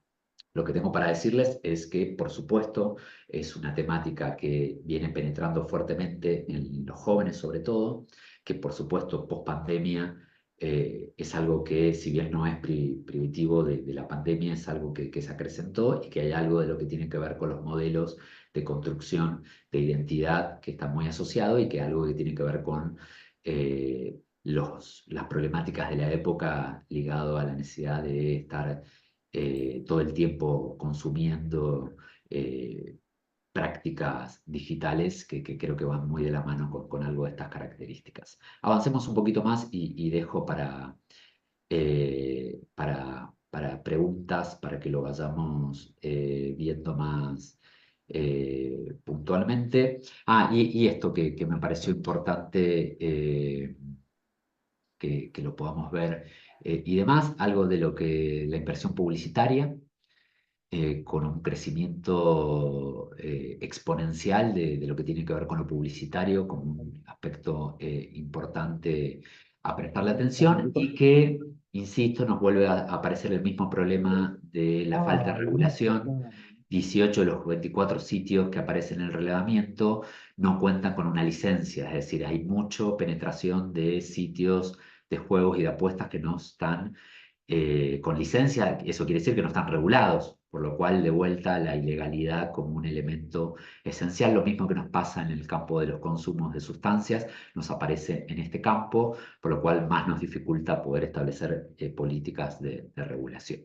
lo que tengo para decirles es que, por supuesto, es una temática que viene penetrando fuertemente en los jóvenes, sobre todo, que, por supuesto, post pandemia es algo que, si bien no es primitivo de la pandemia, es algo que se acrecentó y que hay algo de lo que tiene que ver con los modelos de construcción de identidad que está muy asociado y que algo que tiene que ver con las problemáticas de la época ligado a la necesidad de estar todo el tiempo consumiendo prácticas digitales que creo que van muy de la mano con algo de estas características. Avancemos un poquito más y dejo para preguntas, para que lo vayamos viendo más puntualmente. Y esto que me pareció importante que lo podamos ver y demás, algo de lo que la inversión publicitaria, con un crecimiento exponencial de lo que tiene que ver con lo publicitario, como un aspecto importante a prestarle atención y que, insisto, nos vuelve a aparecer el mismo problema de la falta de regulación. 18 de los 24 sitios que aparecen en el relevamiento no cuentan con una licencia, es decir, hay mucha penetración de sitios de juegos y de apuestas que no están con licencia. Eso quiere decir que no están regulados, por lo cual de vuelta la ilegalidad como un elemento esencial. Lo mismo que nos pasa en el campo de los consumos de sustancias, nos aparece en este campo, por lo cual más nos dificulta poder establecer políticas de regulación.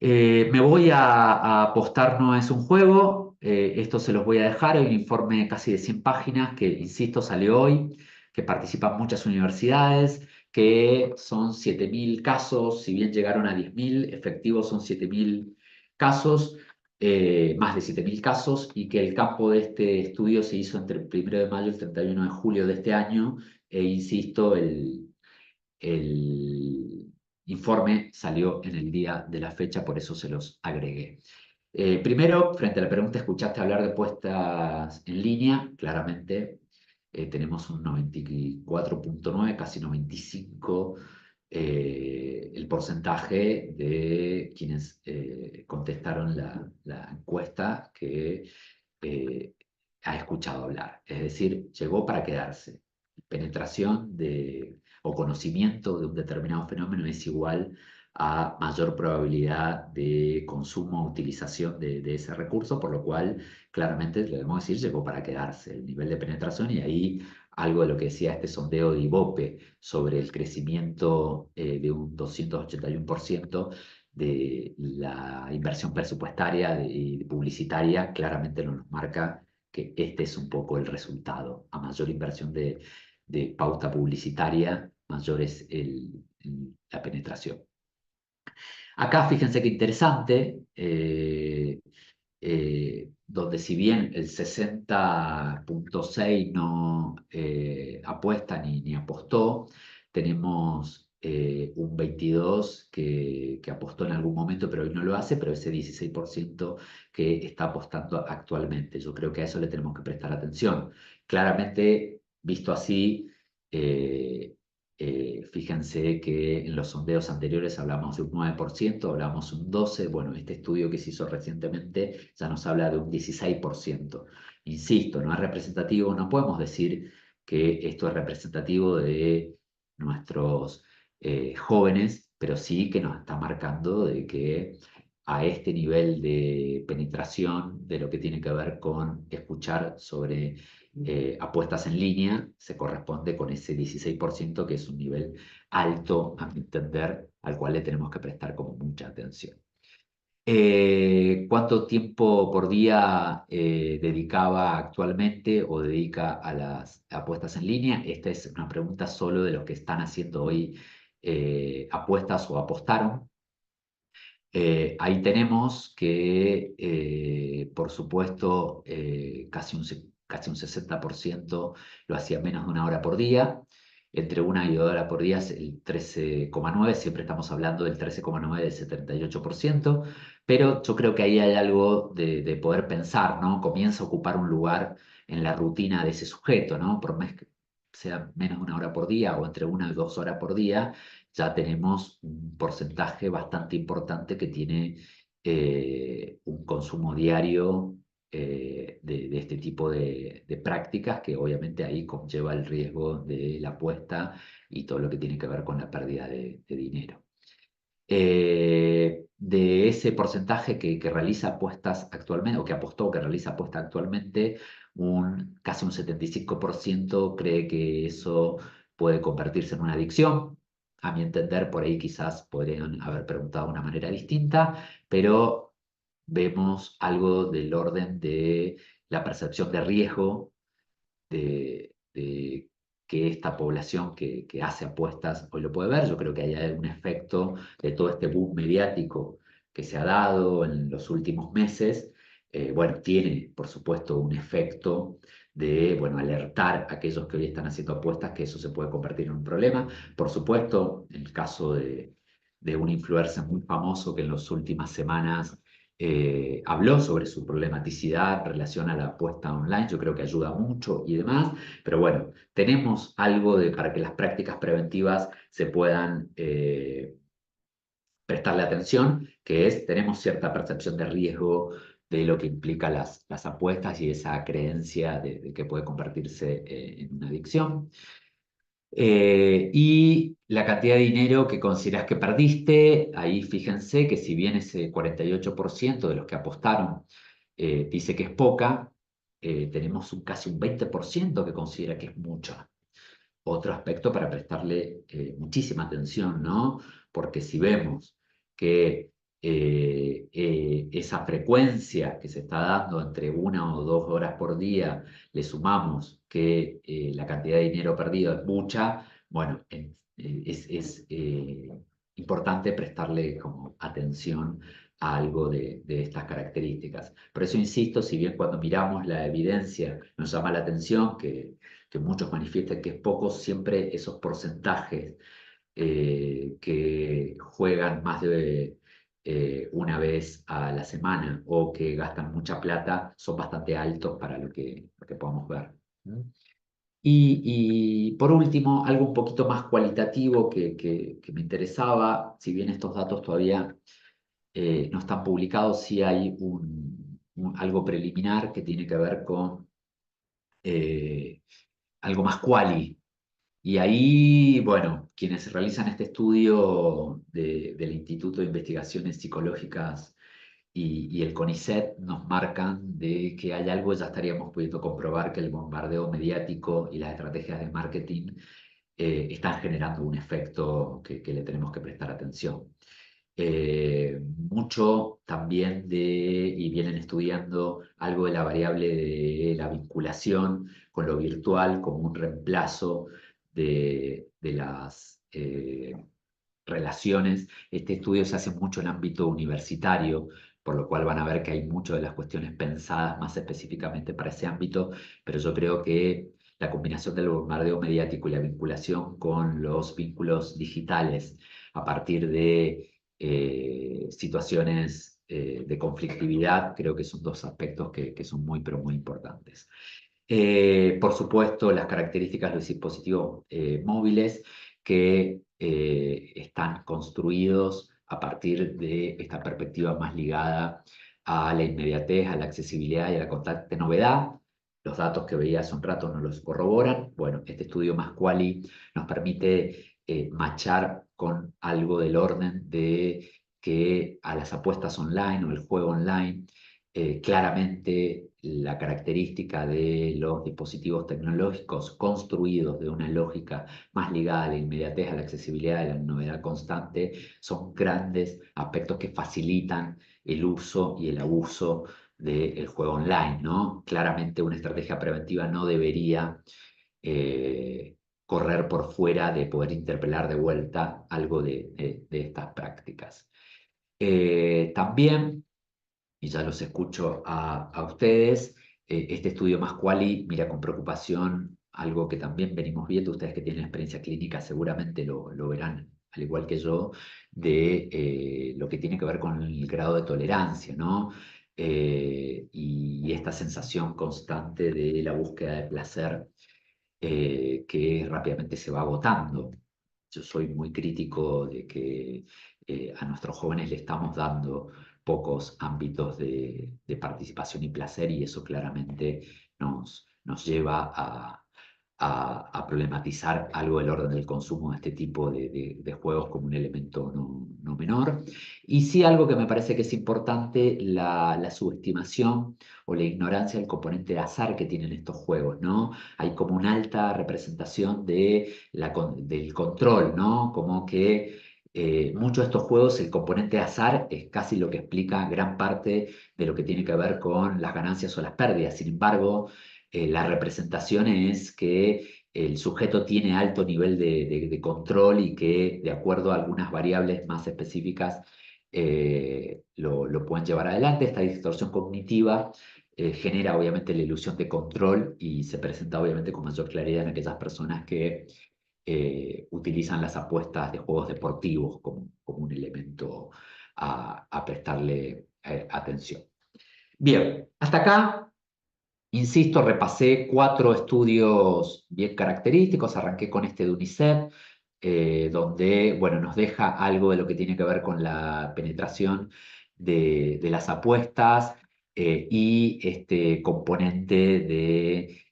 Me voy a apostar, no es un juego. Esto se los voy a dejar. Hay un informe casi de 100 páginas que, insisto, salió hoy, que participan muchas universidades, que son 7.000 casos. Si bien llegaron a 10.000 efectivos, son 7.000 casos, más de 7.000 casos, y que el campo de este estudio se hizo entre el 1 de mayo y el 31 de julio de este año. Insisto, el informe salió en el día de la fecha, por eso se los agregué. Primero, frente a la pregunta, ¿escuchaste hablar de puestas en línea? Claramente tenemos un 94,9, casi 95, el porcentaje de quienes contestaron la encuesta que ha escuchado hablar. Es decir, llegó para quedarse. Penetración o conocimiento de un determinado fenómeno es igual a mayor probabilidad de consumo o utilización de ese recurso, por lo cual claramente, le debemos decir, llegó para quedarse el nivel de penetración. Y ahí algo de lo que decía este sondeo de Ibope sobre el crecimiento de un 281% de la inversión presupuestaria y publicitaria, claramente nos marca que este es un poco el resultado. A mayor inversión de pauta publicitaria, mayor es la penetración. Acá fíjense qué interesante, donde si bien el 60,6 no apuesta ni apostó, tenemos un 22 que apostó en algún momento, pero hoy no lo hace, pero ese 16% que está apostando actualmente. Yo creo que a eso le tenemos que prestar atención. Claramente, visto así, fíjense que en los sondeos anteriores hablamos de un 9%, hablamos de un 12%. Bueno, este estudio que se hizo recientemente ya nos habla de un 16%. Insisto, no es representativo, no podemos decir que esto es representativo de nuestros jóvenes, pero sí que nos está marcando de que a este nivel de penetración de lo que tiene que ver con escuchar sobre apuestas en línea, se corresponde con ese 16%, que es un nivel alto, a mi entender, al cual le tenemos que prestar como mucha atención. ¿Cuánto tiempo por día dedicaba actualmente o dedica a las apuestas en línea? Esta es una pregunta solo de los que están haciendo hoy apuestas o apostaron. Ahí tenemos que, por supuesto, casi un 60% lo hacía menos de 1 hora por día. Entre 1 y 2 horas por día es el 13,9%, siempre estamos hablando del 13,9% del 78%, pero yo creo que ahí hay algo de poder pensar, ¿no? Comienza a ocupar un lugar en la rutina de ese sujeto, ¿no? Por más que sea menos de 1 hora por día o entre 1 y 2 horas por día, ya tenemos un porcentaje bastante importante que tiene un consumo diario de este tipo de prácticas, que obviamente ahí conlleva el riesgo de la apuesta y todo lo que tiene que ver con la pérdida de dinero. De ese porcentaje que realiza apuestas actualmente, o que apostó que realiza apuestas actualmente, casi un 75% cree que eso puede convertirse en una adicción. A mi entender, por ahí quizás podrían haber preguntado de una manera distinta, pero vemos algo del orden de la percepción de riesgo de que esta población que hace apuestas hoy lo puede ver. Yo creo que hay un efecto de todo este boom mediático que se ha dado en los últimos meses. Bueno, tiene, por supuesto, un efecto de, bueno, alertar a aquellos que hoy están haciendo apuestas que eso se puede convertir en un problema. Por supuesto, en el caso de un influencer muy famoso que en las últimas semanas habló sobre su problematicidad en relación a la apuesta online. Yo creo que ayuda mucho y demás, pero bueno, tenemos algo para que las prácticas preventivas se puedan prestarle atención, que es, tenemos cierta percepción de riesgo de lo que implica las apuestas y esa creencia de que puede convertirse en una adicción. Y la cantidad de dinero que consideras que perdiste, ahí fíjense que si bien ese 48% de los que apostaron dice que es poca, tenemos casi un 20% que considera que es mucha. Otro aspecto para prestarle muchísima atención, ¿no? Porque si vemos que esa frecuencia que se está dando entre 1 o 2 horas por día, le sumamos que la cantidad de dinero perdido es mucha, bueno, es importante prestarle como atención a algo de estas características. Por eso insisto, si bien cuando miramos la evidencia nos llama la atención que muchos manifiestan que es poco, siempre esos porcentajes que juegan más de una vez a la semana o que gastan mucha plata son bastante altos para lo que podamos ver. ¿Mm? Y por último, algo un poquito más cualitativo que me interesaba, si bien estos datos todavía no están publicados, sí hay algo preliminar que tiene que ver con algo más quali, Y ahí, bueno, quienes realizan este estudio del Instituto de Investigaciones Psicológicas y el CONICET nos marcan de que hay algo, ya estaríamos pudiendo comprobar que el bombardeo mediático y las estrategias de marketing están generando un efecto que le tenemos que prestar atención. Mucho también y vienen estudiando algo de la variable de la vinculación con lo virtual como un reemplazo de las relaciones. Este estudio se hace mucho en ámbito universitario, por lo cual van a ver que hay muchas de las cuestiones pensadas más específicamente para ese ámbito, pero yo creo que la combinación del bombardeo mediático y la vinculación con los vínculos digitales a partir de situaciones de conflictividad, creo que son dos aspectos que son muy, pero muy importantes. Por supuesto, las características de los dispositivos móviles que están construidos a partir de esta perspectiva más ligada a la inmediatez, a la accesibilidad y a la constante novedad. Los datos que veía hace un rato nos los corroboran. Bueno, este estudio más quali nos permite machar con algo del orden de que a las apuestas online o el juego online claramente la característica de los dispositivos tecnológicos construidos de una lógica más ligada a la inmediatez, a la accesibilidad, a la novedad constante, son grandes aspectos que facilitan el uso y el abuso del juego online, ¿no? Claramente una estrategia preventiva no debería correr por fuera de poder interpelar de vuelta algo de estas prácticas. También y ya los escucho a ustedes. Este estudio más quali mira con preocupación algo que también venimos viendo, ustedes que tienen experiencia clínica seguramente lo verán, al igual que yo, de lo que tiene que ver con el grado de tolerancia, ¿no? Y esta sensación constante de la búsqueda de placer que rápidamente se va agotando. Yo soy muy crítico de que a nuestros jóvenes le estamos dando pocos ámbitos de participación y placer y eso claramente nos lleva a problematizar algo del orden del consumo de este tipo de juegos como un elemento no menor. Y sí algo que me parece que es importante, la subestimación o la ignorancia del componente de azar que tienen estos juegos, ¿no? Hay como una alta representación del control, ¿no? Como que muchos de estos juegos, el componente de azar es casi lo que explica gran parte de lo que tiene que ver con las ganancias o las pérdidas. Sin embargo, la representación es que el sujeto tiene alto nivel de control y que de acuerdo a algunas variables más específicas lo pueden llevar adelante. Esta distorsión cognitiva genera obviamente la ilusión de control y se presenta obviamente con mayor claridad en aquellas personas que utilizan las apuestas de juegos deportivos como un elemento a prestarle atención. Bien, hasta acá, insisto, repasé 4 estudios bien característicos, arranqué con este de UNICEF, donde bueno, nos deja algo de lo que tiene que ver con la penetración de las apuestas y este componente de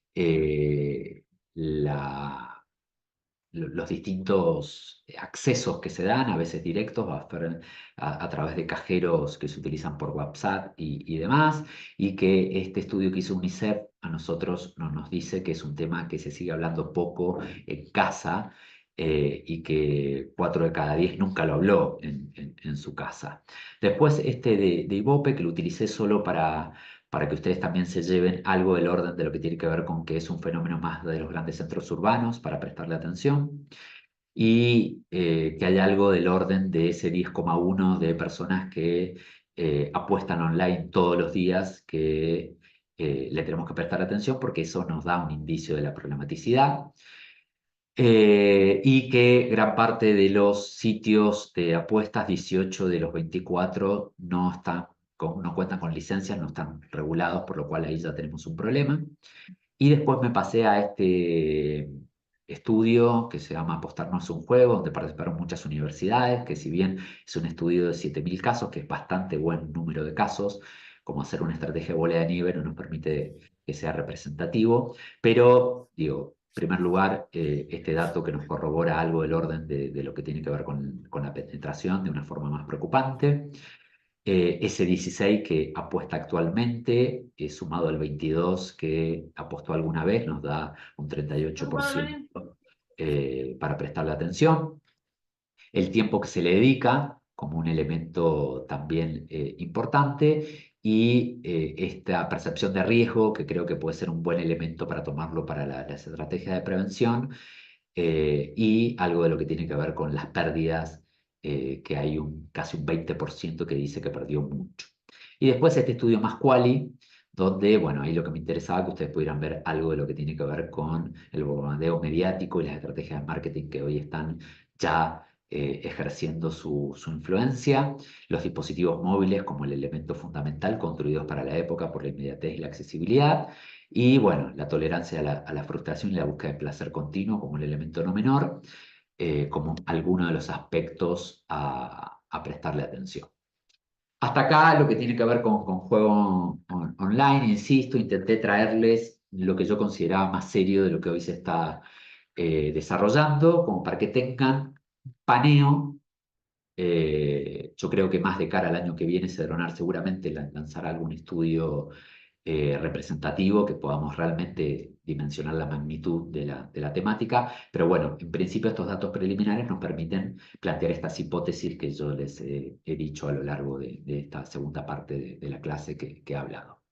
los distintos accesos que se dan, a veces directos, a través de cajeros que se utilizan por WhatsApp y demás, y que este estudio que hizo UNICEF a nosotros nos dice que es un tema que se sigue hablando poco en casa y que 4 de cada 10 nunca lo habló en su casa. Después este de Ibope, que lo utilicé solo para que ustedes también se lleven algo del orden de lo que tiene que ver con que es un fenómeno más de los grandes centros urbanos, para prestarle atención, y que hay algo del orden de ese 10,1 de personas que apuestan online todos los días, que le tenemos que prestar atención porque eso nos da un indicio de la problematicidad. Y que gran parte de los sitios de apuestas, 18 de los 24, no cuentan con licencias, no están regulados, por lo cual ahí ya tenemos un problema. Y después me pasé a este estudio que se llama Apostarnos a un juego, donde participaron muchas universidades, que si bien es un estudio de 7.000 casos, que es bastante buen número de casos, como hacer una estrategia de bola de nieve no nos permite que sea representativo, pero digo, primer lugar, este dato que nos corrobora algo del orden de lo que tiene que ver con la penetración de una forma más preocupante. Ese 16 que apuesta actualmente, sumado al 22 que apostó alguna vez, nos da un 38% para prestarle atención. El tiempo que se le dedica como un elemento también importante y esta percepción de riesgo que creo que puede ser un buen elemento para tomarlo para las estrategias de prevención y algo de lo que tiene que ver con las pérdidas, que hay casi un 20% que dice que perdió mucho. Y después este estudio más quali, donde, bueno, ahí lo que me interesaba que ustedes pudieran ver algo de lo que tiene que ver con el bombardeo mediático y las estrategias de marketing que hoy están ya ejerciendo su influencia, los dispositivos móviles como el elemento fundamental construidos para la época por la inmediatez y la accesibilidad, y bueno, la tolerancia a la frustración y la búsqueda de placer continuo como el elemento no menor, como alguno de los aspectos a prestarle atención. Hasta acá lo que tiene que ver con juego online, insisto, intenté traerles lo que yo consideraba más serio de lo que hoy se está desarrollando, como para que tengan paneo. Yo creo que más de cara al año que viene, Cedronar seguramente lanzará algún estudio representativo que podamos realmente dimensionar la magnitud de la temática, pero bueno, en principio estos datos preliminares nos permiten plantear estas hipótesis que yo les he dicho a lo largo de esta segunda parte de la clase que he hablado.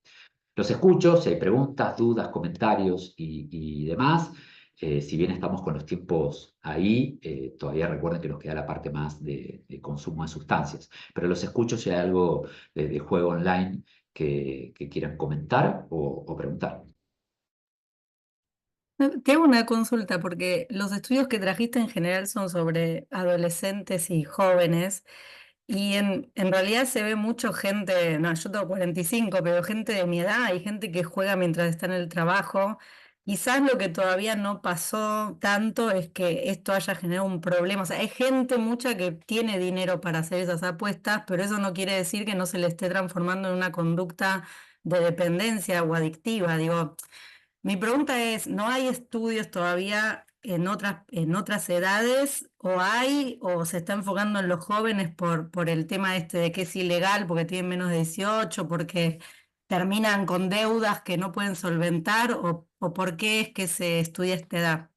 Los escucho, si hay preguntas, dudas, comentarios y demás. Si bien estamos con los tiempos ahí, todavía recuerden que nos queda la parte más de consumo de sustancias. Pero los escucho si hay algo de juego online que quieran comentar o preguntar. Te hago una consulta porque los estudios que trajiste en general son sobre adolescentes y jóvenes y en realidad se ve mucho gente, no, yo tengo 45, pero gente de mi edad y gente que juega mientras está en el trabajo. Quizás lo que todavía no pasó tanto es que esto haya generado un problema. O sea, hay gente mucha que tiene dinero para hacer esas apuestas, pero eso no quiere decir que no se le esté transformando en una conducta de dependencia o adictiva. Digo, mi pregunta es, ¿no hay estudios todavía en otras edades o hay o se está enfocando en los jóvenes por el tema este de que es ilegal porque tienen menos de 18, porque terminan con deudas que no pueden solventar o por qué es que se estudia esta edad?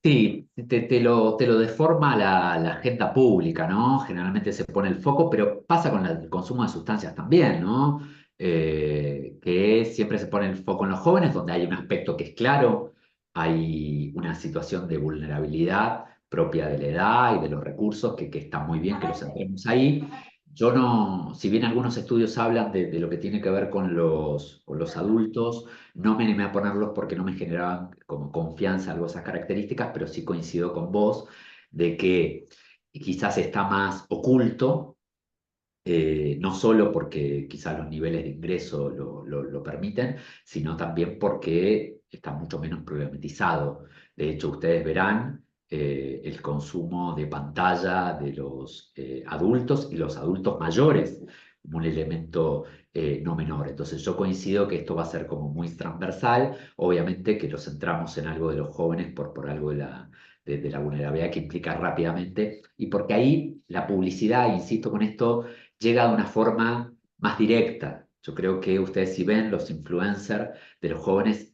Sí, te lo deforma la agenda pública, ¿no? Generalmente se pone el foco, pero pasa con el consumo de sustancias también, ¿no? Que siempre se pone el foco en los jóvenes, donde hay un aspecto que es claro, hay una situación de vulnerabilidad propia de la edad y de los recursos que está muy bien que los centremos ahí. Yo no, si bien algunos estudios hablan de lo que tiene que ver con los adultos, no me animé a ponerlos porque no me generaban como confianza algo esas características, pero sí coincido con vos de que quizás está más oculto, no solo porque quizás los niveles de ingreso lo permiten, sino también porque está mucho menos problematizado. De hecho, ustedes verán el consumo de pantalla de los adultos y los adultos mayores como un elemento no menor. Entonces yo coincido que esto va a ser como muy transversal, obviamente que lo centramos en algo de los jóvenes por algo de la vulnerabilidad que implica rápidamente, y porque ahí la publicidad, insisto con esto, llega de una forma más directa. Yo creo que ustedes si ven los influencers de los jóvenes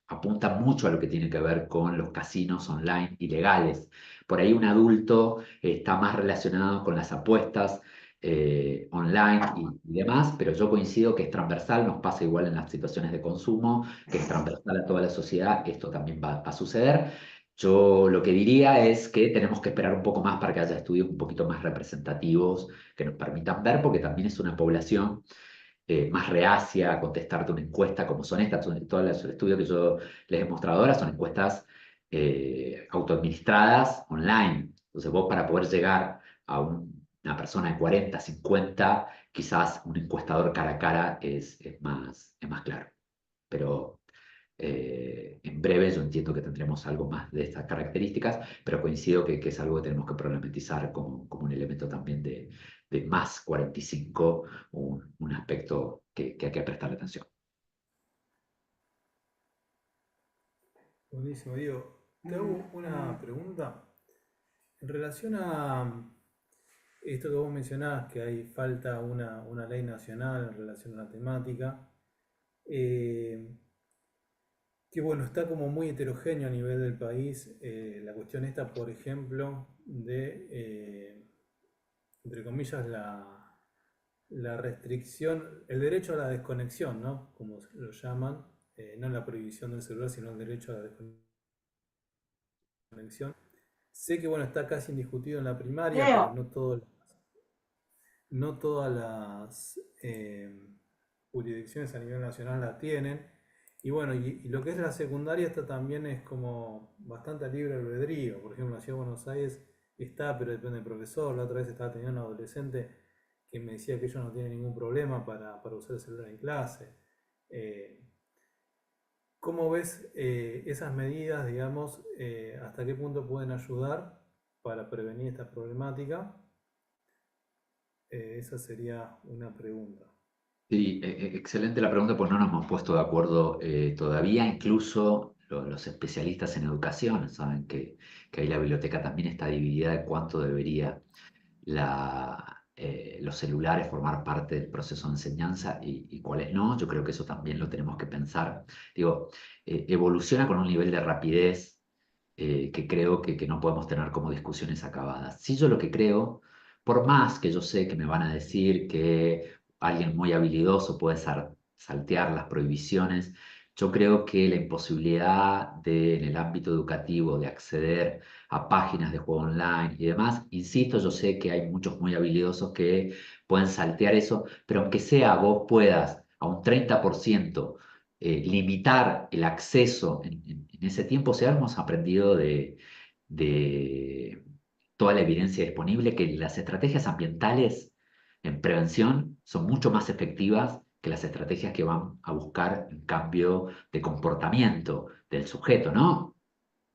apuntan mucho a lo que tiene que ver con los casinos online ilegales. Por ahí un adulto está más relacionado con las apuestas online y demás, pero yo coincido que es transversal, nos pasa igual en las situaciones de consumo, que es transversal a toda la sociedad, esto también va a suceder. Yo lo que diría es que tenemos que esperar un poco más para que haya estudios un poquito más representativos que nos permitan ver, porque también es una población más reacia a contestarte una encuesta como son estas. Todos los estudios que yo les he mostrado ahora son encuestas autoadministradas online. Entonces vos para poder llegar a una persona de 40, 50, quizás un encuestador cara a cara es más claro. Pero en breve yo entiendo que tendremos algo más de estas características, pero coincido que es algo que tenemos que problematizar como un elemento también de más 45, un aspecto que hay que prestarle atención. Buenísimo, Diego. Te hago una pregunta en relación a esto que vos mencionabas, que hay falta una ley nacional en relación a la temática, eh, que bueno, está como muy heterogéneo a nivel del país, la cuestión esta, por ejemplo, de, entre comillas, la restricción, el derecho a la desconexión, ¿no? Como lo llaman, no la prohibición del celular, sino el derecho a la desconexión. Sé que bueno, está casi indiscutido en la primaria, porque no todas las jurisdicciones a nivel nacional la tienen. Y bueno, y lo que es la secundaria está también es como bastante a libre albedrío. Por ejemplo, en la Ciudad de Buenos Aires está, pero depende del profesor. La otra vez estaba teniendo un adolescente que me decía que ellos no tienen ningún problema para usar el celular en clase. Eh, ¿Cómo ves esas medidas, digamos, hasta qué punto pueden ayudar para prevenir esta problemática? Esa sería una pregunta. Sí, excelente la pregunta, pues no nos hemos puesto de acuerdo todavía. Incluso los especialistas en educación saben que ahí la biblioteca también está dividida de cuánto debería los celulares formar parte del proceso de enseñanza y cuáles no. Yo creo que eso también lo tenemos que pensar. Digo, evoluciona con un nivel de rapidez que creo que no podemos tener como discusiones acabadas. Sí, yo lo que creo, por más que yo sé que me van a decir que alguien muy habilidoso puede saltear las prohibiciones, yo creo que la imposibilidad de, en el ámbito educativo de acceder a páginas de juego online y demás, insisto, yo sé que hay muchos muy habilidosos que pueden saltear eso, pero aunque sea vos puedas a un 30% limitar el acceso en ese tiempo, si hemos aprendido de toda la evidencia disponible que las estrategias ambientales en prevención son mucho más efectivas que las estrategias que van a buscar un cambio de comportamiento del sujeto, ¿no?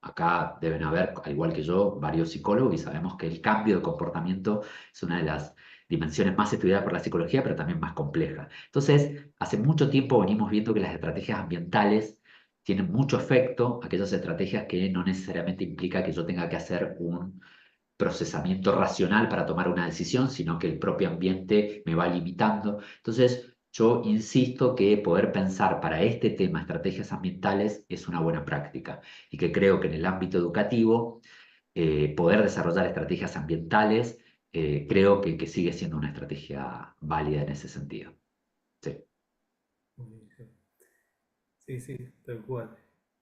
Acá deben haber, al igual que yo, varios psicólogos y sabemos que el cambio de comportamiento es una de las dimensiones más estudiadas por la psicología, pero también más compleja. Entonces, hace mucho tiempo venimos viendo que las estrategias ambientales tienen mucho efecto, aquellas estrategias que no necesariamente implica que yo tenga que hacer un procesamiento racional para tomar una decisión, sino que el propio ambiente me va limitando. Entonces, yo insisto que poder pensar para este tema estrategias ambientales es una buena práctica y que creo que en el ámbito educativo poder desarrollar estrategias ambientales creo que sigue siendo una estrategia válida en ese sentido. Sí. Buenísimo. Sí, sí, tal cual.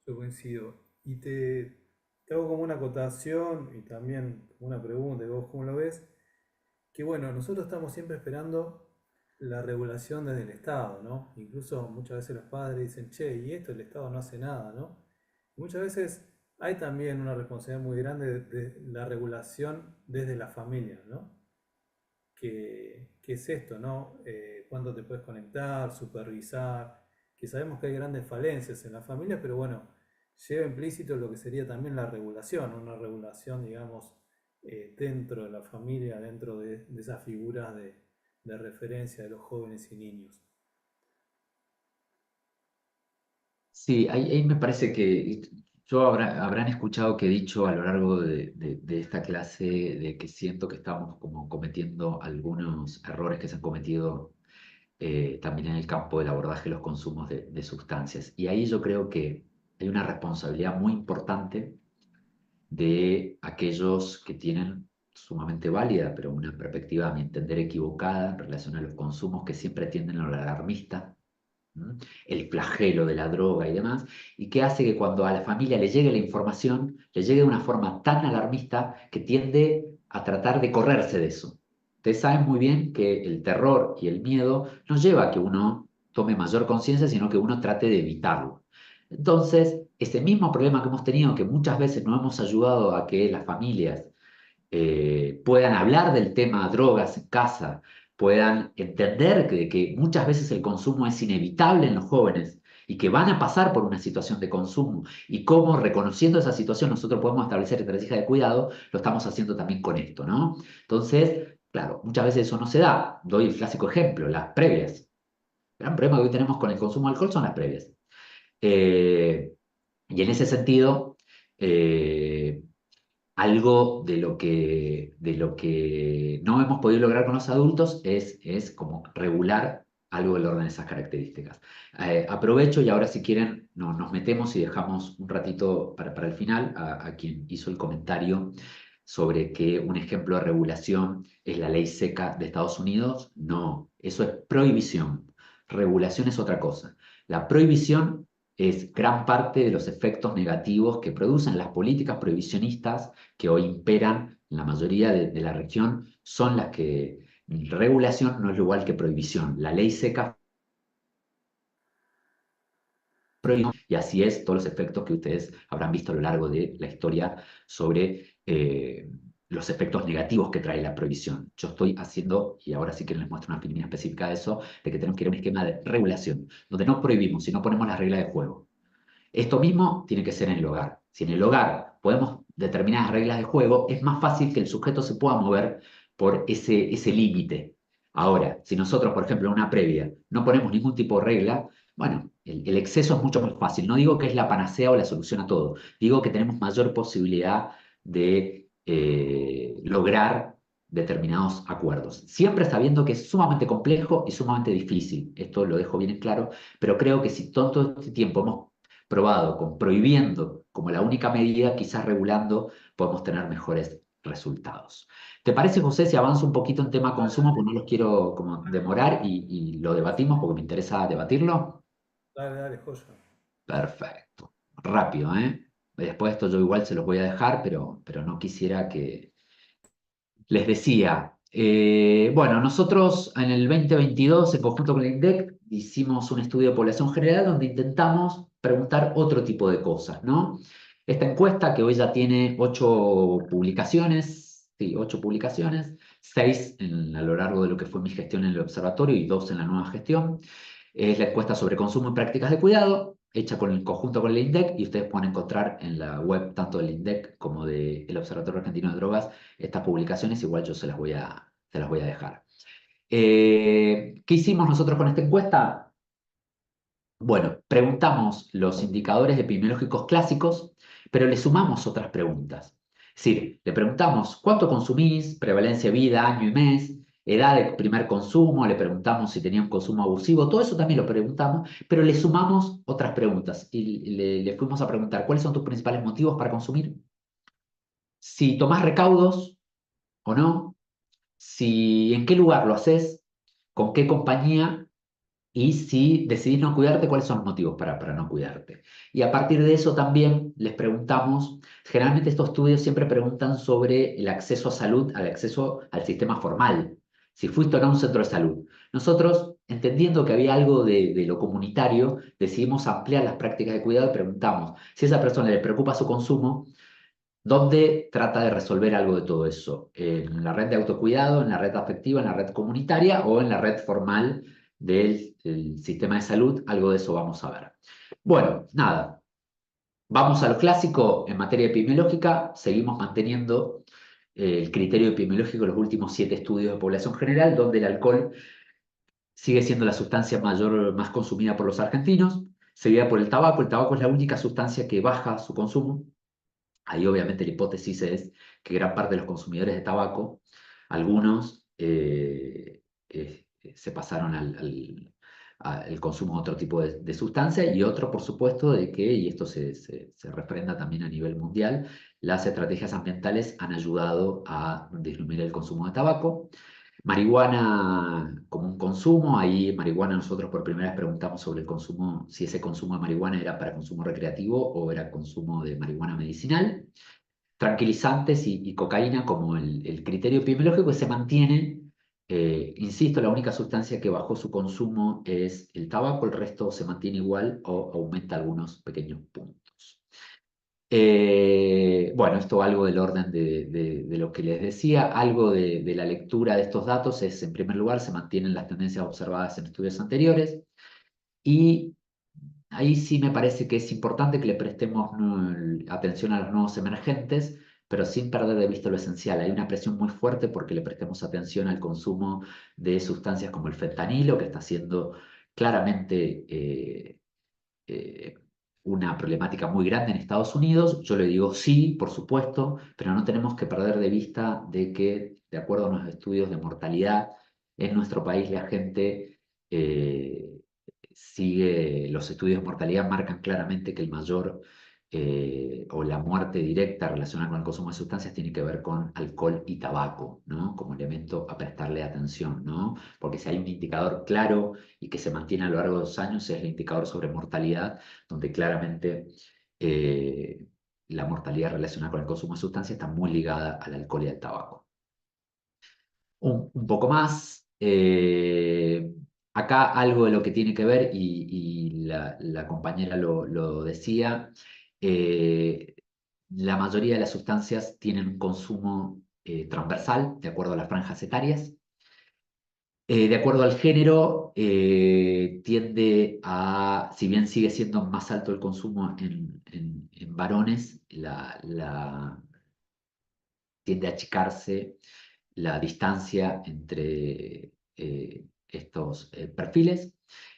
Yo coincido. Y te hago como una acotación y también como una pregunta, y vos cómo lo ves, que bueno, nosotros estamos siempre esperando la regulación desde el Estado, ¿no? Incluso muchas veces los padres dicen, che, y esto el Estado no hace nada, ¿no? Y muchas veces hay también una responsabilidad muy grande de la regulación desde la familia, ¿no? Que es esto, ¿no? Cuándo te puedes conectar, supervisar, que sabemos que hay grandes falencias en la familia, pero bueno, lleva implícito lo que sería también la regulación, una regulación, digamos, dentro de la familia, dentro de esas figuras de referencia de los jóvenes y niños. Sí, ahí me parece que habrán escuchado que he dicho a lo largo de esta clase de que siento que estamos como cometiendo algunos errores que se han cometido también en el campo del abordaje de los consumos de sustancias. Y ahí yo creo que hay una responsabilidad muy importante de aquellos que tienen sumamente válida, pero una perspectiva, a mi entender, equivocada en relación a los consumos que siempre tienden a lo alarmista, ¿m? El flagelo de la droga y demás, y que hace que cuando a la familia le llegue la información, le llegue de una forma tan alarmista que tiende a tratar de correrse de eso. Ustedes saben muy bien que el terror y el miedo no lleva a que uno tome mayor conciencia, sino que uno trate de evitarlo. Entonces, ese mismo problema que hemos tenido, que muchas veces no hemos ayudado a que las familias puedan hablar del tema drogas en casa, puedan entender que muchas veces el consumo es inevitable en los jóvenes y que van a pasar por una situación de consumo y cómo reconociendo esa situación nosotros podemos establecer estrategias de cuidado, lo estamos haciendo también con esto, ¿no? Entonces, claro, muchas veces eso no se da. Doy el clásico ejemplo, las previas. El gran problema que hoy tenemos con el consumo de alcohol son las previas. Eh, Y en ese sentido, eh, algo de lo que no hemos podido lograr con los adultos es como regular algo del orden de esas características. Aprovecho y ahora si quieren nos metemos y dejamos un ratito para el final a quien hizo el comentario sobre que un ejemplo de regulación es la ley seca de Estados Unidos. No, eso es prohibición. Regulación es otra cosa. La prohibición es gran parte de los efectos negativos que producen las políticas prohibicionistas que hoy imperan en la mayoría de la región, son las que regulación no es igual que prohibición. La ley seca prohibición, y así es todos los efectos que ustedes habrán visto a lo largo de la historia sobre los efectos negativos que trae la prohibición. Yo estoy haciendo, y ahora sí que les muestro una opinión específica de eso, de que tenemos que ir a un esquema de regulación, donde no prohibimos, sino ponemos las reglas de juego. Esto mismo tiene que ser en el hogar. Si en el hogar podemos determinadas reglas de juego, es más fácil que el sujeto se pueda mover por ese límite. Ahora, si nosotros, por ejemplo, en una previa no ponemos ningún tipo de regla, bueno, el exceso es mucho más fácil. No digo que es la panacea o la solución a todo, digo que tenemos mayor posibilidad de lograr determinados acuerdos. Siempre sabiendo que es sumamente complejo y sumamente difícil. Esto lo dejo bien en claro, pero creo que si todo este tiempo hemos probado con prohibiendo como la única medida, quizás regulando podemos tener mejores resultados. ¿Te parece, José, si avanzo un poquito en tema consumo, porque no los quiero como demorar y lo debatimos porque me interesa debatirlo? Dale, dale, joya. Perfecto. Rápido, ¿eh? Después de esto yo igual se los voy a dejar, pero no quisiera que... Les decía, bueno, nosotros en el 2022, en conjunto con el INDEC, hicimos un estudio de población general donde intentamos preguntar otro tipo de cosas, ¿no? Esta encuesta, que hoy ya tiene 8 publicaciones, sí, 8 publicaciones, 6 a lo largo de lo que fue mi gestión en el observatorio y 2 en la nueva gestión, es la encuesta sobre consumo y prácticas de cuidado, hecha con el conjunto con el INDEC, y ustedes pueden encontrar en la web tanto del INDEC como del Observatorio Argentino de Drogas estas publicaciones, igual yo se las voy a dejar. ¿Qué hicimos nosotros con esta encuesta? Bueno, preguntamos los indicadores epidemiológicos clásicos, pero le sumamos otras preguntas. Es decir, le preguntamos cuánto consumís, prevalencia de vida, año y mes, edad de primer consumo, le preguntamos si tenía un consumo abusivo, todo eso también lo preguntamos, pero le sumamos otras preguntas y le fuimos a preguntar cuáles son tus principales motivos para consumir, si tomás recaudos o no, si en qué lugar lo haces, con qué compañía y si decidís no cuidarte, ¿cuáles son los motivos para no cuidarte? Y a partir de eso también les preguntamos, generalmente estos estudios siempre preguntan sobre el acceso a salud, al acceso al sistema formal, si fuiste o no a un centro de salud. Nosotros, entendiendo que había algo de lo comunitario, decidimos ampliar las prácticas de cuidado y preguntamos si a esa persona le preocupa su consumo, ¿dónde trata de resolver algo de todo eso? ¿En la red de autocuidado, en la red afectiva, en la red comunitaria o en la red formal del sistema de salud? Algo de eso vamos a ver. Bueno, nada. Vamos a lo clásico en materia epidemiológica. Seguimos manteniendo el criterio epidemiológico de los últimos 7 estudios de población general, donde el alcohol sigue siendo la sustancia más consumida por los argentinos, seguida por el tabaco. El tabaco es la única sustancia que baja su consumo. Ahí obviamente la hipótesis es que gran parte de los consumidores de tabaco, algunos se pasaron al consumo de otro tipo de sustancia y otro, por supuesto, de que, y esto se refrenda también a nivel mundial, las estrategias ambientales han ayudado a disminuir el consumo de tabaco. Marihuana como un consumo, ahí marihuana nosotros por primera vez preguntamos sobre el consumo, si ese consumo de marihuana era para consumo recreativo o era consumo de marihuana medicinal. Tranquilizantes y cocaína como el criterio epidemiológico que se mantiene, insisto, la única sustancia que bajó su consumo es el tabaco, el resto se mantiene igual o aumenta algunos pequeños puntos. Bueno, esto algo del orden de lo que les decía, algo de la lectura de estos datos es, en primer lugar, se mantienen las tendencias observadas en estudios anteriores y ahí sí me parece que es importante que le prestemos atención a los nuevos emergentes, pero sin perder de vista lo esencial. Hay una presión muy fuerte porque le prestemos atención al consumo de sustancias como el fentanilo, que está siendo claramente eh, una problemática muy grande en Estados Unidos. Yo le digo sí, por supuesto, pero no tenemos que perder de vista de que, de acuerdo a los estudios de mortalidad, en nuestro país la gente los estudios de mortalidad marcan claramente que el mayor o la muerte directa relacionada con el consumo de sustancias tiene que ver con alcohol y tabaco, ¿no? Como elemento a prestarle atención, ¿no? Porque si hay un indicador claro y que se mantiene a lo largo de los años, es el indicador sobre mortalidad, donde claramente la mortalidad relacionada con el consumo de sustancias está muy ligada al alcohol y al tabaco. Un poco más. Acá algo de lo que tiene que ver, y la compañera lo decía, la mayoría de las sustancias tienen un consumo transversal, de acuerdo a las franjas etarias. De acuerdo al género, tiende a, si bien sigue siendo más alto el consumo en varones, tiende a achicarse la distancia entre estos perfiles,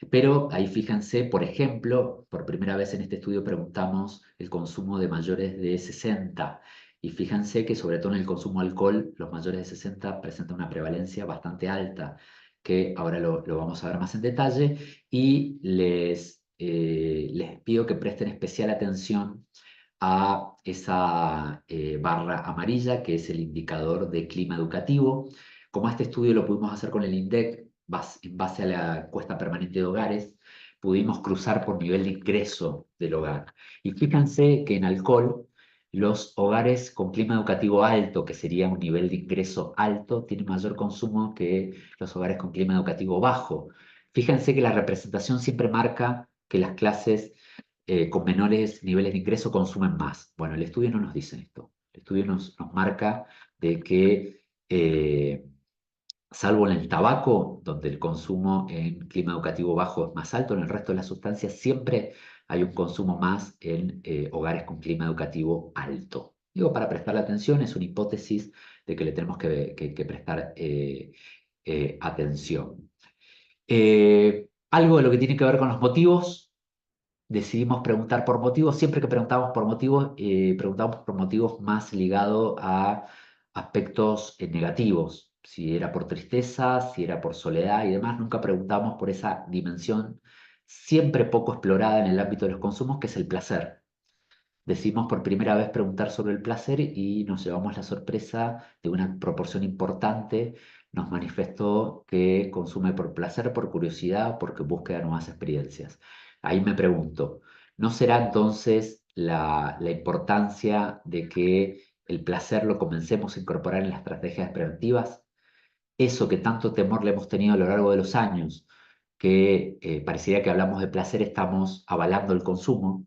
pero ahí fíjense, por ejemplo, por primera vez en este estudio preguntamos el consumo de mayores de 60 y fíjense que sobre todo en el consumo de alcohol, los mayores de 60 presentan una prevalencia bastante alta, que ahora lo vamos a ver más en detalle, y les pido que presten especial atención a esa barra amarilla, que es el indicador de clima educativo. Como este estudio lo pudimos hacer con el INDEC, en base a la encuesta permanente de hogares, pudimos cruzar por nivel de ingreso del hogar. Y fíjense que en alcohol, los hogares con clima educativo alto, que sería un nivel de ingreso alto, tienen mayor consumo que los hogares con clima educativo bajo. Fíjense que la representación siempre marca que las clases con menores niveles de ingreso consumen más. Bueno, el estudio no nos dice esto. El estudio nos marca de que, salvo en el tabaco, donde el consumo en clima educativo bajo es más alto, en el resto de las sustancias siempre hay un consumo más en hogares con clima educativo alto. Digo, para prestarle atención, es una hipótesis de que le tenemos que prestar atención. Algo de lo que tiene que ver con los motivos. Decidimos preguntar por motivos. Siempre que preguntamos por motivos más ligados a aspectos negativos, si era por tristeza, si era por soledad y demás. Nunca preguntamos por esa dimensión siempre poco explorada en el ámbito de los consumos, que es el placer. Decidimos por primera vez preguntar sobre el placer y nos llevamos la sorpresa de una proporción importante. Nos manifestó que consume por placer, por curiosidad, porque busca nuevas experiencias. Ahí me pregunto, ¿no será entonces la importancia de que el placer lo comencemos a incorporar en las estrategias preventivas? Eso que tanto temor le hemos tenido a lo largo de los años, que parecería que hablamos de placer, estamos avalando el consumo,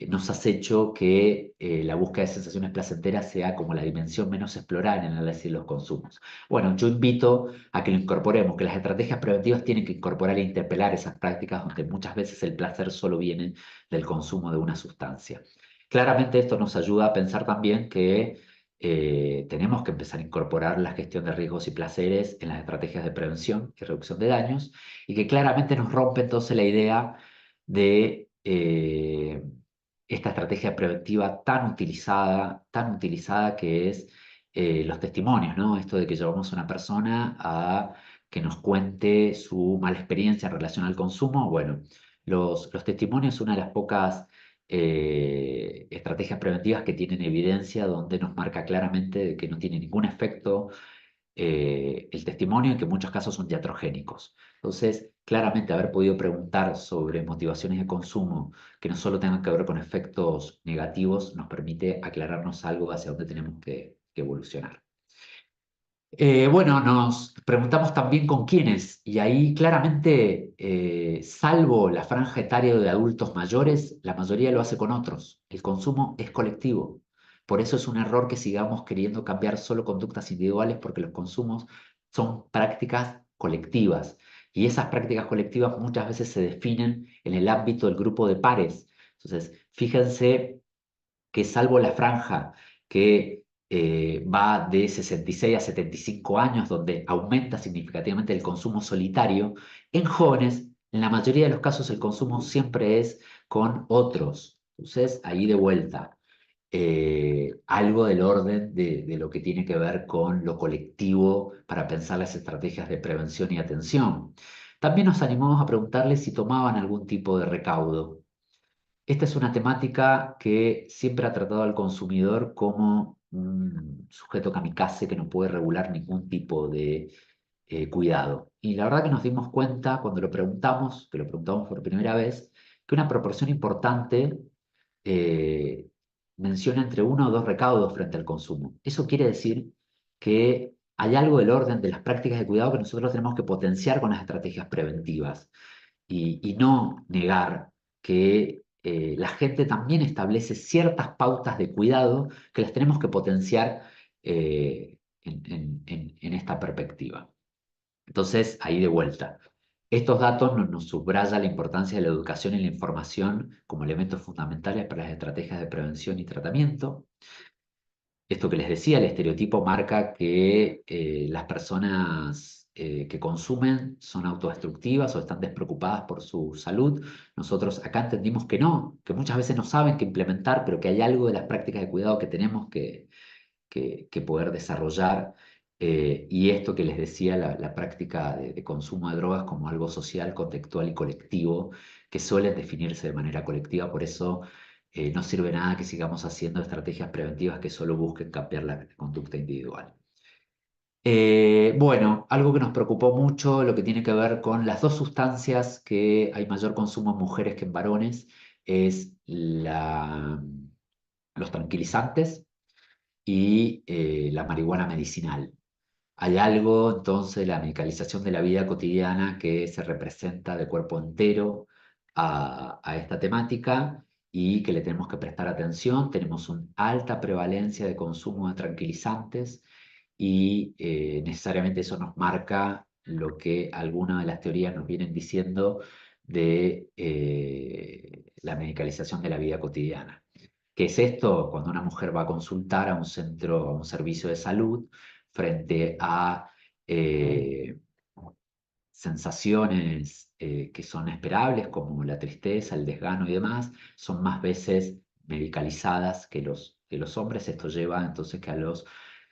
nos has hecho que la búsqueda de sensaciones placenteras sea como la dimensión menos explorada en el análisis de los consumos. Bueno, yo invito a que lo incorporemos, que las estrategias preventivas tienen que incorporar e interpelar esas prácticas donde muchas veces el placer solo viene del consumo de una sustancia. Claramente esto nos ayuda a pensar también que tenemos que empezar a incorporar la gestión de riesgos y placeres en las estrategias de prevención y reducción de daños, y que claramente nos rompe entonces la idea de esta estrategia preventiva tan utilizada que es los testimonios, ¿no? Esto de que llevamos a una persona a que nos cuente su mala experiencia en relación al consumo. Bueno, los testimonios son una de las pocas estrategias preventivas que tienen evidencia, donde nos marca claramente de que no tiene ningún efecto el testimonio, y que en muchos casos son iatrogénicos. Entonces, claramente haber podido preguntar sobre motivaciones de consumo que no solo tengan que ver con efectos negativos nos permite aclararnos algo hacia dónde tenemos que evolucionar. Bueno, nos preguntamos también con quiénes, y ahí claramente, salvo la franja etaria de adultos mayores, la mayoría lo hace con otros. El consumo es colectivo. Por eso es un error que sigamos queriendo cambiar solo conductas individuales, porque los consumos son prácticas colectivas. Y esas prácticas colectivas muchas veces se definen en el ámbito del grupo de pares. Entonces, fíjense que salvo la franja que va de 66 a 75 años, donde aumenta significativamente el consumo solitario, en jóvenes, en la mayoría de los casos el consumo siempre es con otros. Entonces, ahí de vuelta, algo del orden de lo que tiene que ver con lo colectivo para pensar las estrategias de prevención y atención. También nos animamos a preguntarles si tomaban algún tipo de recaudo. Esta es una temática que siempre ha tratado al consumidor como un sujeto kamikaze que no puede regular ningún tipo de cuidado. Y la verdad que nos dimos cuenta cuando lo preguntamos, que lo preguntamos por primera vez, que una proporción importante eh, menciona entre 1 o 2 recaudos frente al consumo. Eso quiere decir que hay algo del orden de las prácticas de cuidado que nosotros tenemos que potenciar con las estrategias preventivas y no negar que la gente también establece ciertas pautas de cuidado que las tenemos que potenciar en esta perspectiva. Entonces, ahí de vuelta. Estos datos nos subraya la importancia de la educación y la información como elementos fundamentales para las estrategias de prevención y tratamiento. Esto que les decía, el estereotipo marca que las personas que consumen son autodestructivas o están despreocupadas por su salud. Nosotros acá entendimos que no, que muchas veces no saben qué implementar, pero que hay algo de las prácticas de cuidado que tenemos que poder desarrollar. Y esto que les decía, la práctica de consumo de drogas como algo social, contextual y colectivo, que suelen definirse de manera colectiva. Por eso no sirve nada que sigamos haciendo estrategias preventivas que solo busquen cambiar la conducta individual. Bueno, algo que nos preocupó mucho, lo que tiene que ver con las 2 sustancias que hay mayor consumo en mujeres que en varones, es los tranquilizantes y la marihuana medicinal. Hay algo entonces de la medicalización de la vida cotidiana que se representa de cuerpo entero a esta temática y que le tenemos que prestar atención. Tenemos una alta prevalencia de consumo de tranquilizantes y necesariamente eso nos marca lo que algunas de las teorías nos vienen diciendo de la medicalización de la vida cotidiana. ¿Qué es esto? Cuando una mujer va a consultar a un centro, a un servicio de salud, frente a eh, sensaciones que son esperables, como la tristeza, el desgano y demás, son más veces medicalizadas que los hombres. Esto lleva entonces que a los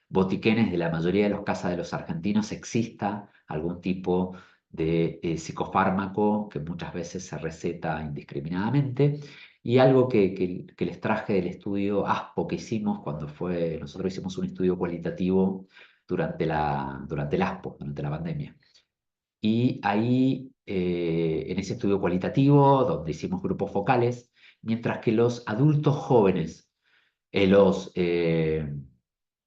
botiquenes de la mayoría de las casas de los argentinos exista algún tipo de psicofármaco que muchas veces se receta indiscriminadamente. Y algo que les traje del estudio ASPO que hicimos nosotros hicimos un estudio cualitativo durante el ASPO, durante la pandemia. Y ahí, en ese estudio cualitativo, donde hicimos grupos focales, mientras que los adultos jóvenes, eh, los, eh,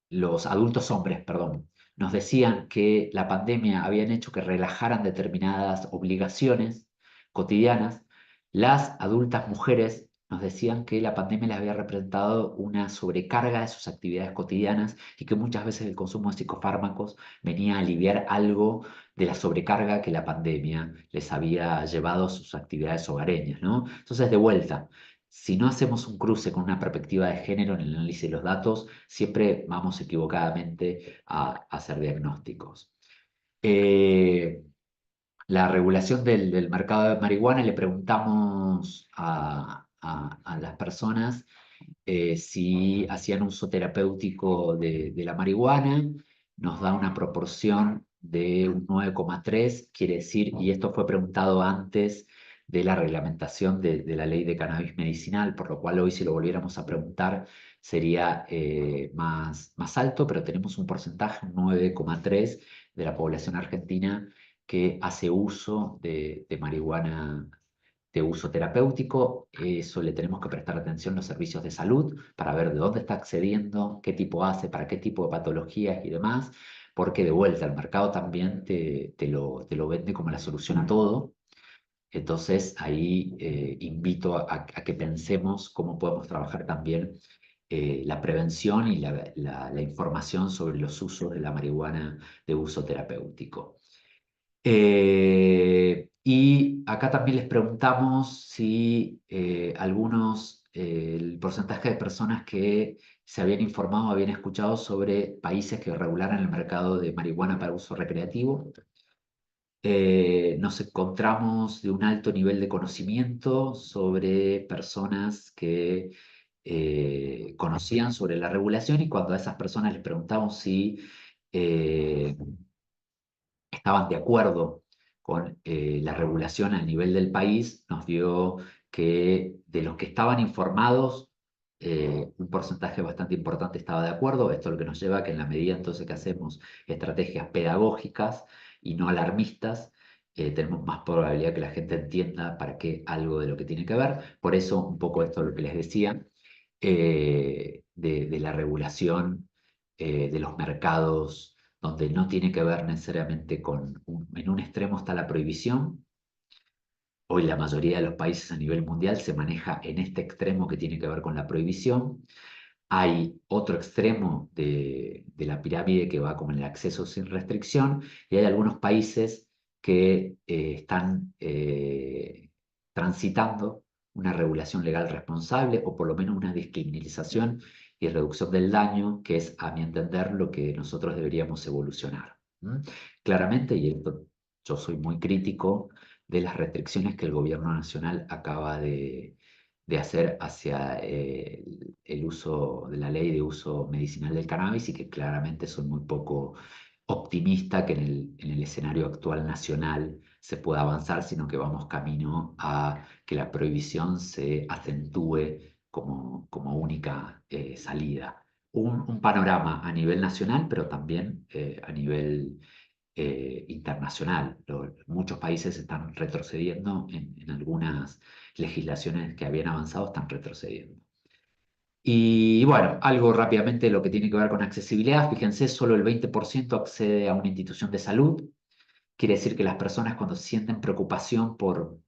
los adultos hombres, perdón, nos decían que la pandemia habían hecho que relajaran determinadas obligaciones cotidianas, las adultas mujeres nos decían que la pandemia les había representado una sobrecarga de sus actividades cotidianas y que muchas veces el consumo de psicofármacos venía a aliviar algo de la sobrecarga que la pandemia les había llevado a sus actividades hogareñas, ¿no? Entonces, de vuelta, si no hacemos un cruce con una perspectiva de género en el análisis de los datos, siempre vamos equivocadamente a hacer diagnósticos. Eh, la regulación del mercado de marihuana, le preguntamos a las personas si hacían uso terapéutico de la marihuana, nos da una proporción de un 9,3, quiere decir, y esto fue preguntado antes de la reglamentación de la ley de cannabis medicinal, por lo cual hoy si lo volviéramos a preguntar sería más alto, pero tenemos un porcentaje, un 9,3 de la población argentina que hace uso de marihuana de uso terapéutico. Eso le tenemos que prestar atención a los servicios de salud para ver de dónde está accediendo, qué tipo hace, para qué tipo de patologías y demás, porque de vuelta el mercado también te lo vende como la solución a todo. Entonces ahí invito a que pensemos cómo podemos trabajar también la prevención y la información sobre los usos de la marihuana de uso terapéutico. Y acá también les preguntamos si el porcentaje de personas que se habían informado, habían escuchado sobre países que regularan el mercado de marihuana para uso recreativo. nos encontramos de un alto nivel de conocimiento sobre personas que conocían sobre la regulación, y cuando a esas personas les preguntamos si eh, estaban de acuerdo con la regulación a nivel del país, nos dio que de los que estaban informados, un porcentaje bastante importante estaba de acuerdo. Esto es lo que nos lleva a que en la medida entonces que hacemos estrategias pedagógicas y no alarmistas, tenemos más probabilidad que la gente entienda para qué algo de lo que tiene que ver. Por eso un poco esto es lo que les decía, de la regulación de los mercados, donde no tiene que ver necesariamente con, en un extremo está la prohibición. Hoy la mayoría de los países a nivel mundial se maneja en este extremo que tiene que ver con la prohibición. Hay otro extremo de la pirámide que va como en el acceso sin restricción, y hay algunos países que están transitando una regulación legal responsable, o por lo menos una descriminalización y reducción del daño, que es, a mi entender, lo que nosotros deberíamos evolucionar. ¿Mm? Claramente, y esto, yo soy muy crítico de las restricciones que el gobierno nacional acaba de hacer hacia el uso de la ley de uso medicinal del cannabis, y que claramente son muy poco optimista que en el escenario actual nacional se pueda avanzar, sino que vamos camino a que la prohibición se acentúe como única salida. Un panorama a nivel nacional, pero también a nivel internacional. Muchos países están retrocediendo en algunas legislaciones que habían avanzado, están retrocediendo. Y bueno, algo rápidamente lo que tiene que ver con accesibilidad. Fíjense, solo el 20% accede a una institución de salud. Quiere decir que las personas, cuando sienten preocupación por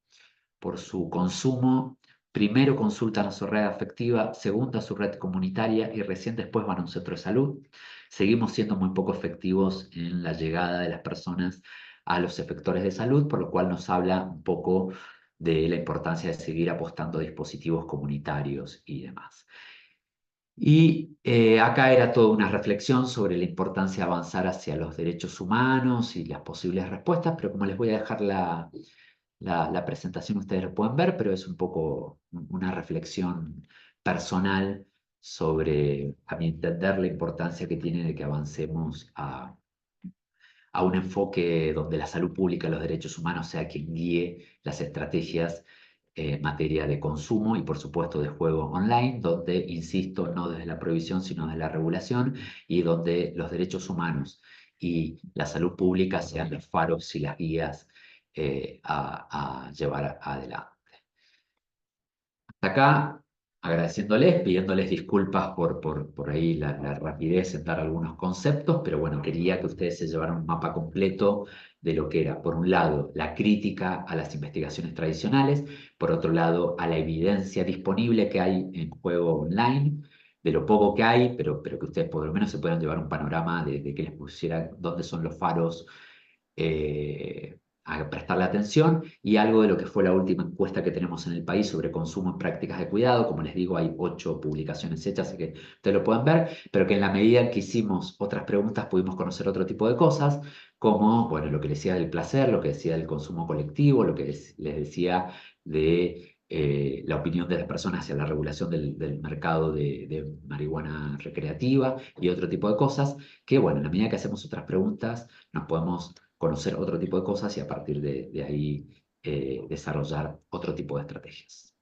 su consumo, primero consultan a su red afectiva, segundo a su red comunitaria, y recién después van a un centro de salud. Seguimos siendo muy poco efectivos en la llegada de las personas a los efectores de salud, por lo cual nos habla un poco de la importancia de seguir apostando a dispositivos comunitarios y demás. Y acá era toda una reflexión sobre la importancia de avanzar hacia los derechos humanos y las posibles respuestas, pero como les voy a dejar la presentación, ustedes lo pueden ver, pero es un poco una reflexión personal sobre, a mi entender, la importancia que tiene de que avancemos a un enfoque donde la salud pública y los derechos humanos sea quien guíe las estrategias en materia de consumo y, por supuesto, de juego online, donde, insisto, no desde la prohibición, sino desde la regulación, y donde los derechos humanos y la salud pública sean los faros y las guías a llevar adelante. Hasta acá, agradeciéndoles, pidiéndoles disculpas por ahí la rapidez en dar algunos conceptos, pero bueno, quería que ustedes se llevaran un mapa completo de lo que era, por un lado, la crítica a las investigaciones tradicionales, por otro lado, a la evidencia disponible que hay en juego online, de lo poco que hay, pero que ustedes por lo menos se puedan llevar un panorama de que les pusieran dónde son los faros a prestarle atención, y algo de lo que fue la última encuesta que tenemos en el país sobre consumo en prácticas de cuidado. Como les digo, hay 8 publicaciones hechas, así que ustedes lo pueden ver, pero que en la medida en que hicimos otras preguntas pudimos conocer otro tipo de cosas, como, bueno, lo que les decía del placer, lo que decía del consumo colectivo, lo que les decía de la opinión de las personas hacia la regulación del mercado de marihuana recreativa y otro tipo de cosas, que, bueno, en la medida que hacemos otras preguntas nos podemos conocer otro tipo de cosas y a partir de ahí desarrollar otro tipo de estrategias.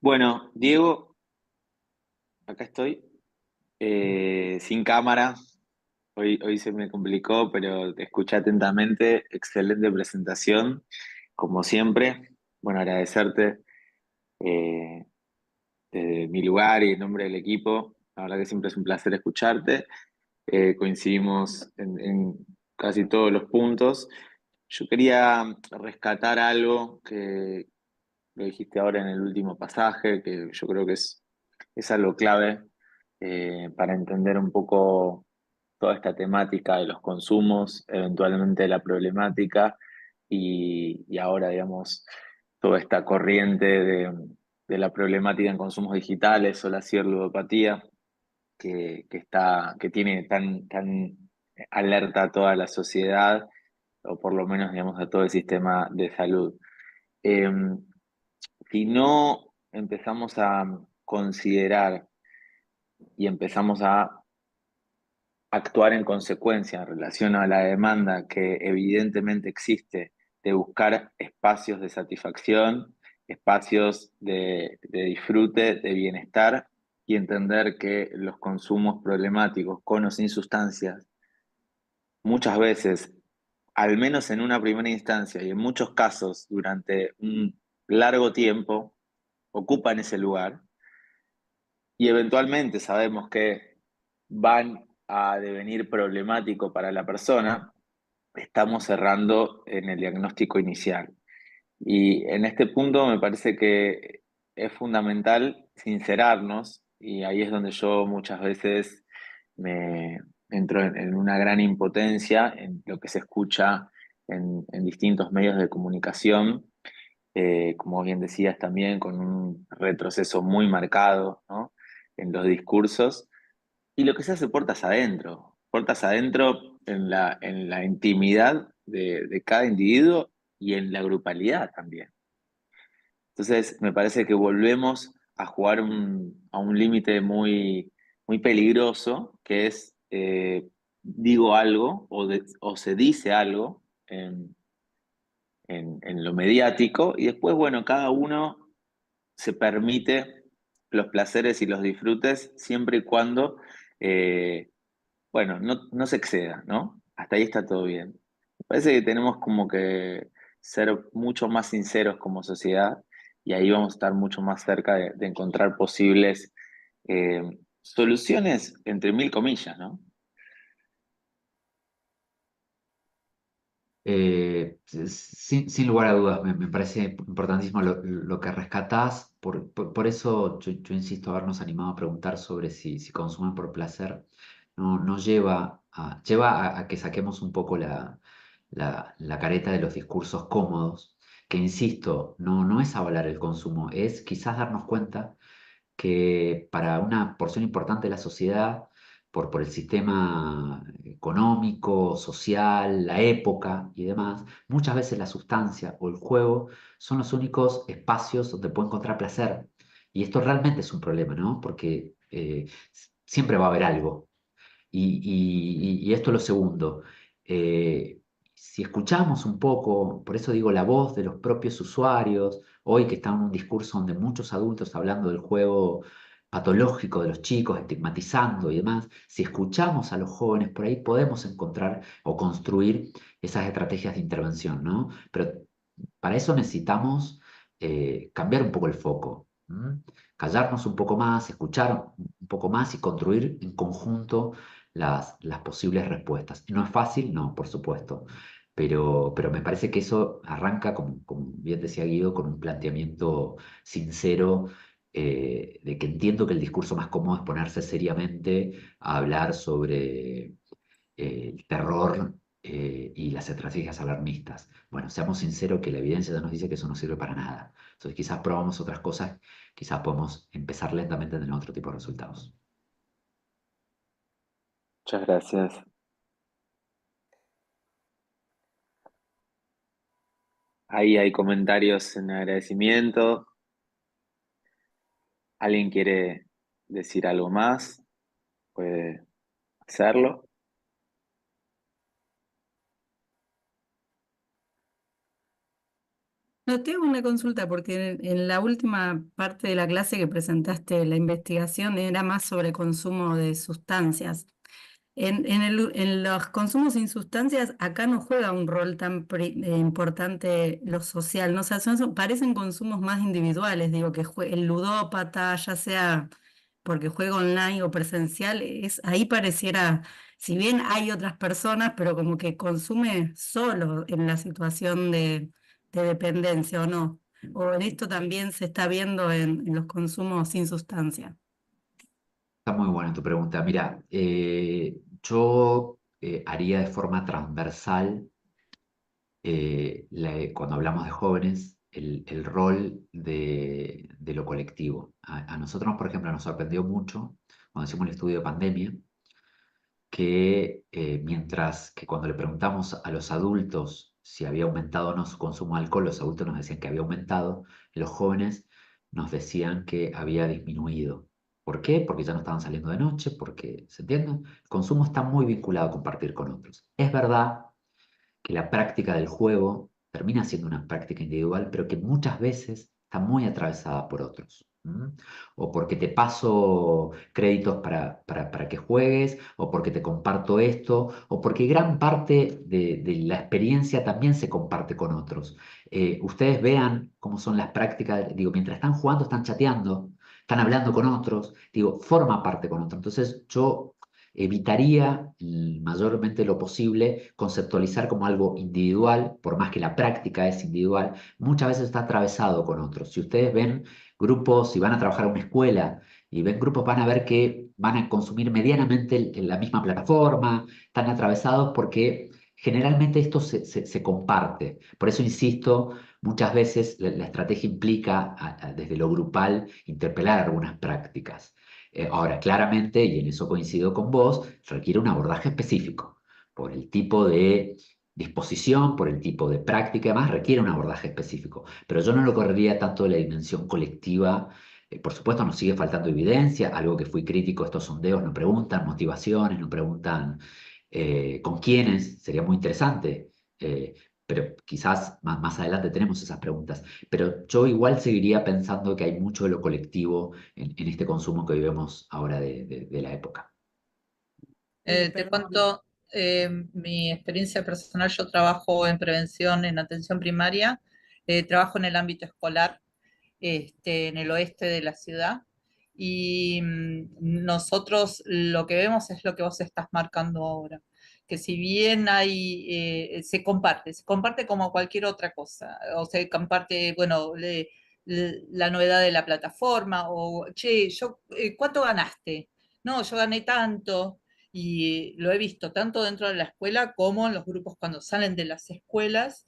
Bueno, Diego, acá estoy, sin cámara. Hoy se me complicó, pero te escuché atentamente. Excelente presentación, como siempre. Bueno, agradecerte eh, desde mi lugar y en nombre del equipo. La verdad que siempre es un placer escucharte. Coincidimos en casi todos los puntos. Yo quería rescatar algo que lo dijiste ahora en el último pasaje, que yo creo que es algo clave para entender un poco toda esta temática de los consumos, eventualmente la problemática y ahora, digamos, toda esta corriente de la problemática en consumos digitales o la ciberludopatía que tiene tan alerta a toda la sociedad, o por lo menos, digamos, a todo el sistema de salud. Eh, si no empezamos a considerar y empezamos a actuar en consecuencia en relación a la demanda que evidentemente existe de buscar espacios de satisfacción, espacios de disfrute, de bienestar, y entender que los consumos problemáticos con o sin sustancias muchas veces, al menos en una primera instancia y en muchos casos durante un largo tiempo, ocupan ese lugar y eventualmente sabemos que van a devenir problemático para la persona, estamos errando en el diagnóstico inicial. Y en este punto me parece que es fundamental sincerarnos, y ahí es donde yo muchas veces me entro en una gran impotencia en lo que se escucha en distintos medios de comunicación, como bien decías también, con un retroceso muy marcado, ¿no?, en los discursos, y lo que se hace puertas adentro en la intimidad de cada individuo y en la grupalidad también. Entonces, me parece que volvemos a jugar a un límite muy, muy peligroso, que es, digo algo o se dice algo en lo mediático, y después, bueno, cada uno se permite los placeres y los disfrutes siempre y cuando, bueno, no se exceda, ¿no? Hasta ahí está todo bien. Me parece que tenemos como que ser mucho más sinceros como sociedad, y ahí vamos a estar mucho más cerca de encontrar posibles eh, soluciones, entre mil comillas, ¿no? Sin lugar a dudas, me parece importantísimo lo que rescatás. Por eso yo insisto habernos animado a preguntar sobre si consumen por placer. No lleva a que saquemos un poco la careta de los discursos cómodos, que insisto, no es avalar el consumo, es quizás darnos cuenta que para una porción importante de la sociedad, por el sistema económico, social, la época y demás, muchas veces la sustancia o el juego son los únicos espacios donde puede encontrar placer. Y esto realmente es un problema, ¿no? Porque siempre va a haber algo. Y esto es lo segundo. Si escuchamos un poco, por eso digo, la voz de los propios usuarios, hoy que está en un discurso donde muchos adultos hablando del juego patológico de los chicos, estigmatizando y demás, si escuchamos a los jóvenes, por ahí podemos encontrar o construir esas estrategias de intervención, ¿no? Pero para eso necesitamos cambiar un poco el foco, ¿m? Callarnos un poco más, escuchar un poco más y construir en conjunto las posibles respuestas. ¿No es fácil? No, por supuesto. Pero me parece que eso arranca, como bien decía Guido, con un planteamiento sincero, de que entiendo que el discurso más cómodo es ponerse seriamente a hablar sobre el terror y las estrategias alarmistas. Bueno, seamos sinceros que la evidencia ya nos dice que eso no sirve para nada. Entonces quizás probamos otras cosas, quizás podemos empezar lentamente a tener otro tipo de resultados. Muchas gracias. Ahí hay comentarios en agradecimiento. ¿Alguien quiere decir algo más? Puede hacerlo. No, tengo una consulta porque en la última parte de la clase que presentaste, la investigación era más sobre consumo de sustancias. En los consumos sin sustancias, acá no juega un rol tan importante lo social, ¿no? O sea, parecen consumos más individuales, digo, que el ludópata, ya sea porque juega online o presencial, ahí pareciera, si bien hay otras personas, pero como que consume solo en la situación de dependencia, ¿o no? O en esto también se está viendo en los consumos sin sustancia. Está muy buena tu pregunta. Mira, yo haría de forma transversal, cuando hablamos de jóvenes, el rol de lo colectivo. A nosotros, por ejemplo, nos sorprendió mucho cuando hicimos el estudio de pandemia, que mientras que cuando le preguntamos a los adultos si había aumentado o no su consumo de alcohol, los adultos nos decían que había aumentado, los jóvenes nos decían que había disminuido. ¿Por qué? Porque ya no estaban saliendo de noche, porque, ¿se entiende? El consumo está muy vinculado a compartir con otros. Es verdad que la práctica del juego termina siendo una práctica individual, pero que muchas veces está muy atravesada por otros. O porque te paso créditos para que juegues, o porque te comparto esto, o porque gran parte de la experiencia también se comparte con otros. Ustedes vean cómo son las prácticas, digo, mientras están jugando, están chateando, están hablando con otros, digo, forma parte con otros. Entonces yo evitaría mayormente lo posible conceptualizar como algo individual, por más que la práctica es individual, muchas veces está atravesado con otros. Si ustedes ven grupos, si van a trabajar a una escuela y ven grupos, van a ver que van a consumir medianamente en la misma plataforma, están atravesados porque generalmente esto se comparte. Por eso insisto, muchas veces la estrategia implica desde lo grupal interpelar algunas prácticas. Ahora, claramente, y en eso coincido con vos, requiere un abordaje específico. Por el tipo de disposición, por el tipo de práctica y demás, requiere un abordaje específico. Pero yo no lo correría tanto de la dimensión colectiva. Por supuesto, nos sigue faltando evidencia, algo que fui crítico, estos sondeos no preguntan motivaciones, no preguntan con quiénes, sería muy interesante. Pero quizás más adelante tenemos esas preguntas. Pero yo igual seguiría pensando que hay mucho de lo colectivo en este consumo que vivimos ahora de la época. Te Perdón. cuento mi experiencia personal. Yo trabajo en prevención, en atención primaria, trabajo en el ámbito escolar, en el oeste de la ciudad, y nosotros lo que vemos es lo que vos estás marcando ahora, que si bien se comparte como cualquier otra cosa, o se comparte, bueno, la novedad de la plataforma, o, che, ¿cuánto ganaste? No, yo gané tanto. Y lo he visto tanto dentro de la escuela como en los grupos cuando salen de las escuelas,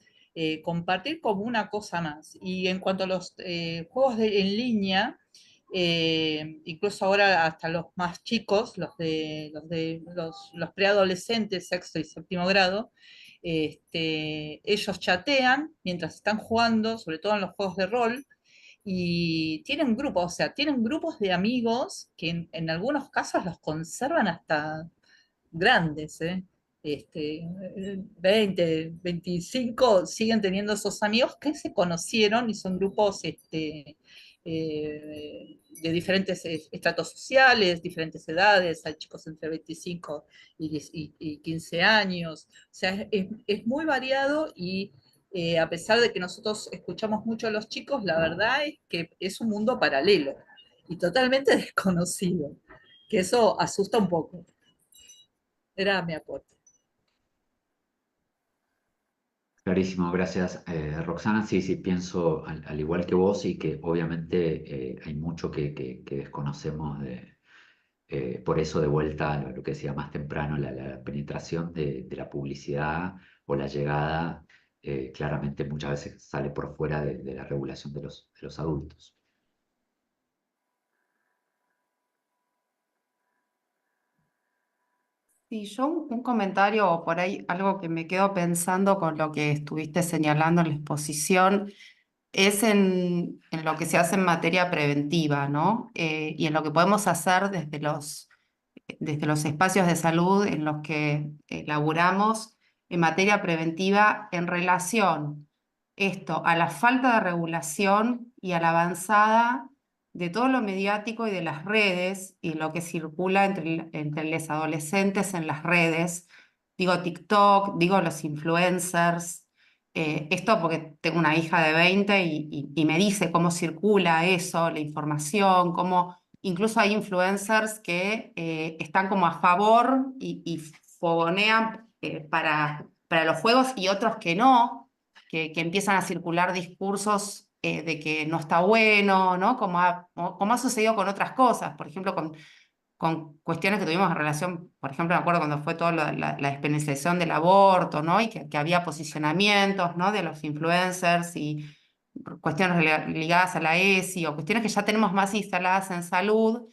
compartir como una cosa más. Y en cuanto a los juegos en línea, incluso ahora hasta los más chicos, los preadolescentes, sexto y séptimo grado, ellos chatean mientras están jugando, sobre todo en los juegos de rol, y tienen grupos, o sea, tienen grupos de amigos que en algunos casos los conservan hasta grandes, ¿eh? 20, 25, siguen teniendo esos amigos que se conocieron y son grupos de diferentes estratos sociales, diferentes edades, hay chicos entre 25 y 15 años, o sea, es muy variado y a pesar de que nosotros escuchamos mucho a los chicos, la verdad es que es un mundo paralelo y totalmente desconocido, que eso asusta un poco. Era mi aporte. Clarísimo, gracias, Roxana. Sí, sí, pienso al igual que vos y que obviamente hay mucho que desconocemos por eso de vuelta a lo que decía más temprano, la penetración de la publicidad o la llegada claramente muchas veces sale por fuera de la regulación de los adultos. Sí, yo un comentario o por ahí algo que me quedo pensando con lo que estuviste señalando en la exposición es en lo que se hace en materia preventiva, ¿no? Y en lo que podemos hacer desde los espacios de salud en los que laburamos en materia preventiva en relación esto a la falta de regulación y a la avanzada de todo lo mediático y de las redes y lo que circula entre los adolescentes en las redes. Digo TikTok, digo los influencers. Esto porque tengo una hija de 20 y me dice cómo circula eso, la información, cómo incluso hay influencers que están como a favor y fogonean para los juegos y otros que no, que empiezan a circular discursos de que no está bueno, ¿no? Como ha sucedido con otras cosas, por ejemplo, con cuestiones que tuvimos en relación, por ejemplo, me acuerdo cuando fue toda la despenalización del aborto, ¿no? Y que había posicionamientos, ¿no? De los influencers y cuestiones ligadas a la ESI o cuestiones que ya tenemos más instaladas en salud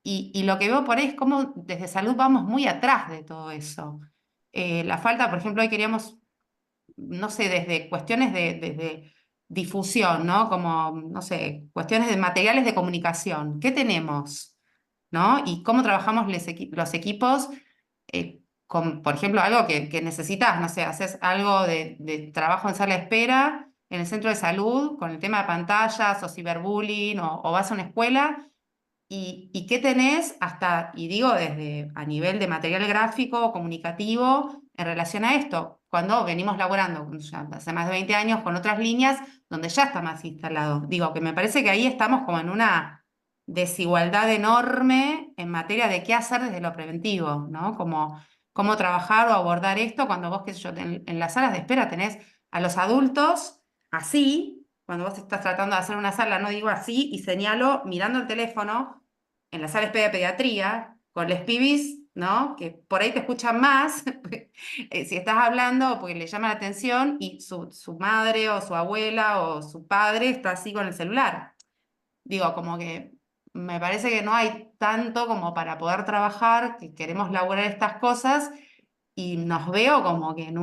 Y lo que veo por ahí es cómo desde salud vamos muy atrás de todo eso. La falta, por ejemplo, hoy queríamos, no sé, desde cuestiones de difusión, ¿no? Como, no sé, cuestiones de materiales de comunicación. ¿Qué tenemos? ¿No? Y cómo trabajamos los equipos con, por ejemplo, algo que necesitas, no sé, haces algo de trabajo en sala de espera en el centro de salud con el tema de pantallas o ciberbullying o vas a una escuela y qué tenés hasta, y digo desde a nivel de material gráfico o comunicativo en relación a esto, cuando venimos laborando ya hace más de 20 años con otras líneas donde ya está más instalado. Digo que me parece que ahí estamos como en una desigualdad enorme en materia de qué hacer desde lo preventivo, ¿no? Como cómo trabajar o abordar esto cuando vos, qué sé yo, en las salas de espera tenés a los adultos así, cuando vos estás tratando de hacer una sala, no digo así, y señalo mirando el teléfono en la sala de espera de pediatría, con los pibis, ¿no? Que por ahí te escuchan más si estás hablando porque le llama la atención y su madre o su abuela o su padre está así con el celular. Digo, como que me parece que no hay tanto como para poder trabajar, que queremos laburar estas cosas y nos veo como que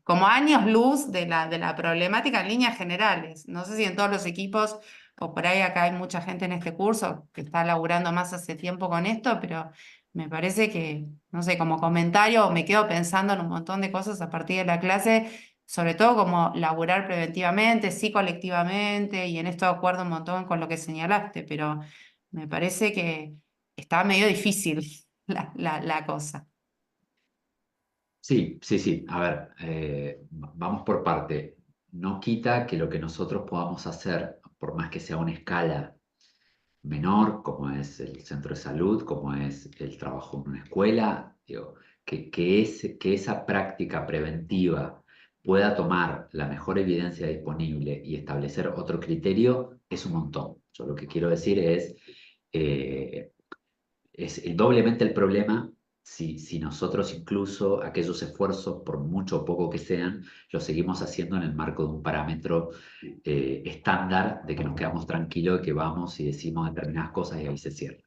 como años luz de la problemática en líneas generales. No sé si en todos los equipos, o por ahí acá hay mucha gente en este curso que está laburando más hace tiempo con esto, pero me parece que, no sé, como comentario me quedo pensando en un montón de cosas a partir de la clase, sobre todo como laburar preventivamente, sí colectivamente, y en esto acuerdo un montón con lo que señalaste, pero me parece que está medio difícil la cosa. Sí, sí, sí. A ver, vamos por parte. No quita que lo que nosotros podamos hacer, por más que sea una escala menor, como es el centro de salud, como es el trabajo en una escuela, digo, que esa práctica preventiva pueda tomar la mejor evidencia disponible y establecer otro criterio, es un montón. Yo lo que quiero decir eh, es doblemente el problema si nosotros incluso aquellos esfuerzos, por mucho o poco que sean, los seguimos haciendo en el marco de un parámetro estándar de que nos quedamos tranquilos, de que vamos y decimos determinadas cosas y ahí se cierra.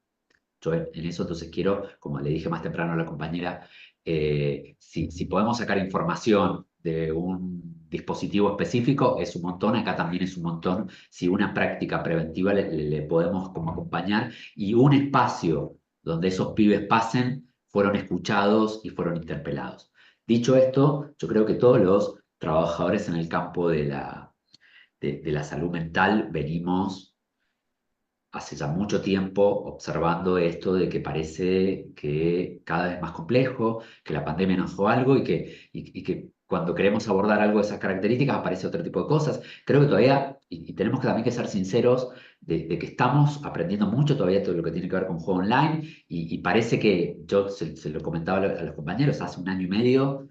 Yo en eso entonces quiero, como le dije más temprano a la compañera, si podemos sacar información de un dispositivo específico, es un montón, acá también es un montón, si una práctica preventiva le podemos como acompañar y un espacio donde esos pibes pasen, fueron escuchados y fueron interpelados. Dicho esto, yo creo que todos los trabajadores en el campo de la salud mental venimos hace ya mucho tiempo observando esto de que parece que cada vez más complejo, que la pandemia nos dejó algo y que cuando queremos abordar algo de esas características aparece otro tipo de cosas. Creo que todavía, y tenemos que también que ser sinceros, de que estamos aprendiendo mucho todavía todo lo que tiene que ver con juego online y parece que, yo se lo comentaba a los compañeros, hace un año y medio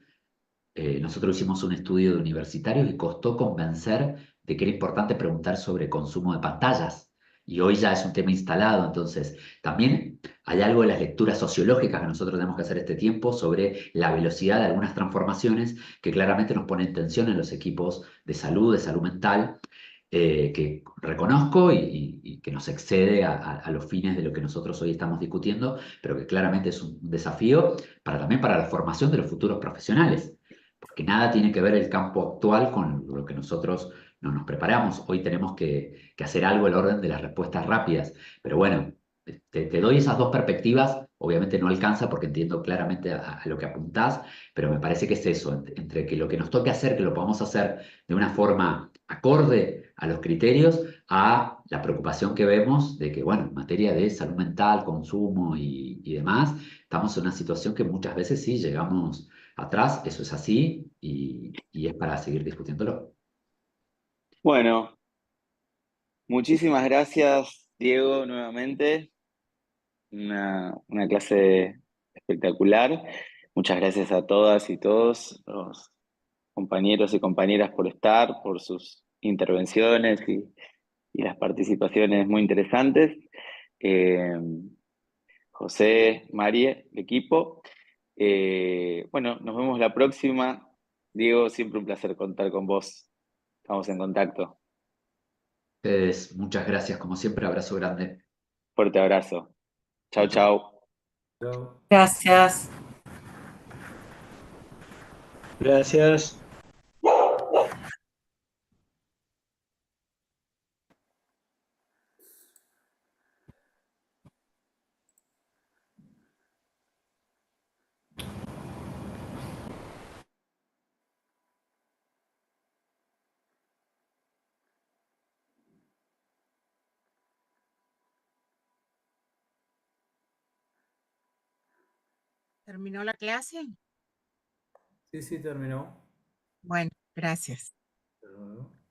nosotros hicimos un estudio de universitarios y costó convencer de que era importante preguntar sobre consumo de pantallas. Y hoy ya es un tema instalado, entonces también hay algo de las lecturas sociológicas que nosotros tenemos que hacer este tiempo sobre la velocidad de algunas transformaciones que claramente nos ponen tensión en los equipos de salud mental, que reconozco y que nos excede a los fines de lo que nosotros hoy estamos discutiendo, pero que claramente es un desafío también para la formación de los futuros profesionales porque nada tiene que ver el campo actual con lo que nosotros no nos preparamos. Hoy tenemos que hacer algo en el orden de las respuestas rápidas. Pero bueno, te doy esas dos perspectivas. Obviamente no alcanza porque entiendo claramente a lo que apuntás, pero me parece que es eso, entre que lo que nos toque hacer, que lo podamos hacer de una forma acorde a los criterios, a la preocupación que vemos de que, bueno, en materia de salud mental, consumo y demás, estamos en una situación que muchas veces sí llegamos atrás, eso es así y es para seguir discutiéndolo. Bueno, muchísimas gracias, Diego, nuevamente. Una clase espectacular. Muchas gracias a todas y todos los compañeros y compañeras por estar, por sus intervenciones y las participaciones muy interesantes. Eh, José, Marie, el equipo. Bueno, nos vemos la próxima. Diego, siempre un placer contar con vos. Estamos en contacto. Ustedes, muchas gracias, como siempre, abrazo grande. Fuerte abrazo. Chao, chao. Chao. Gracias. Gracias. ¿Terminó la clase? Sí, terminó. Bueno, gracias. Terminó.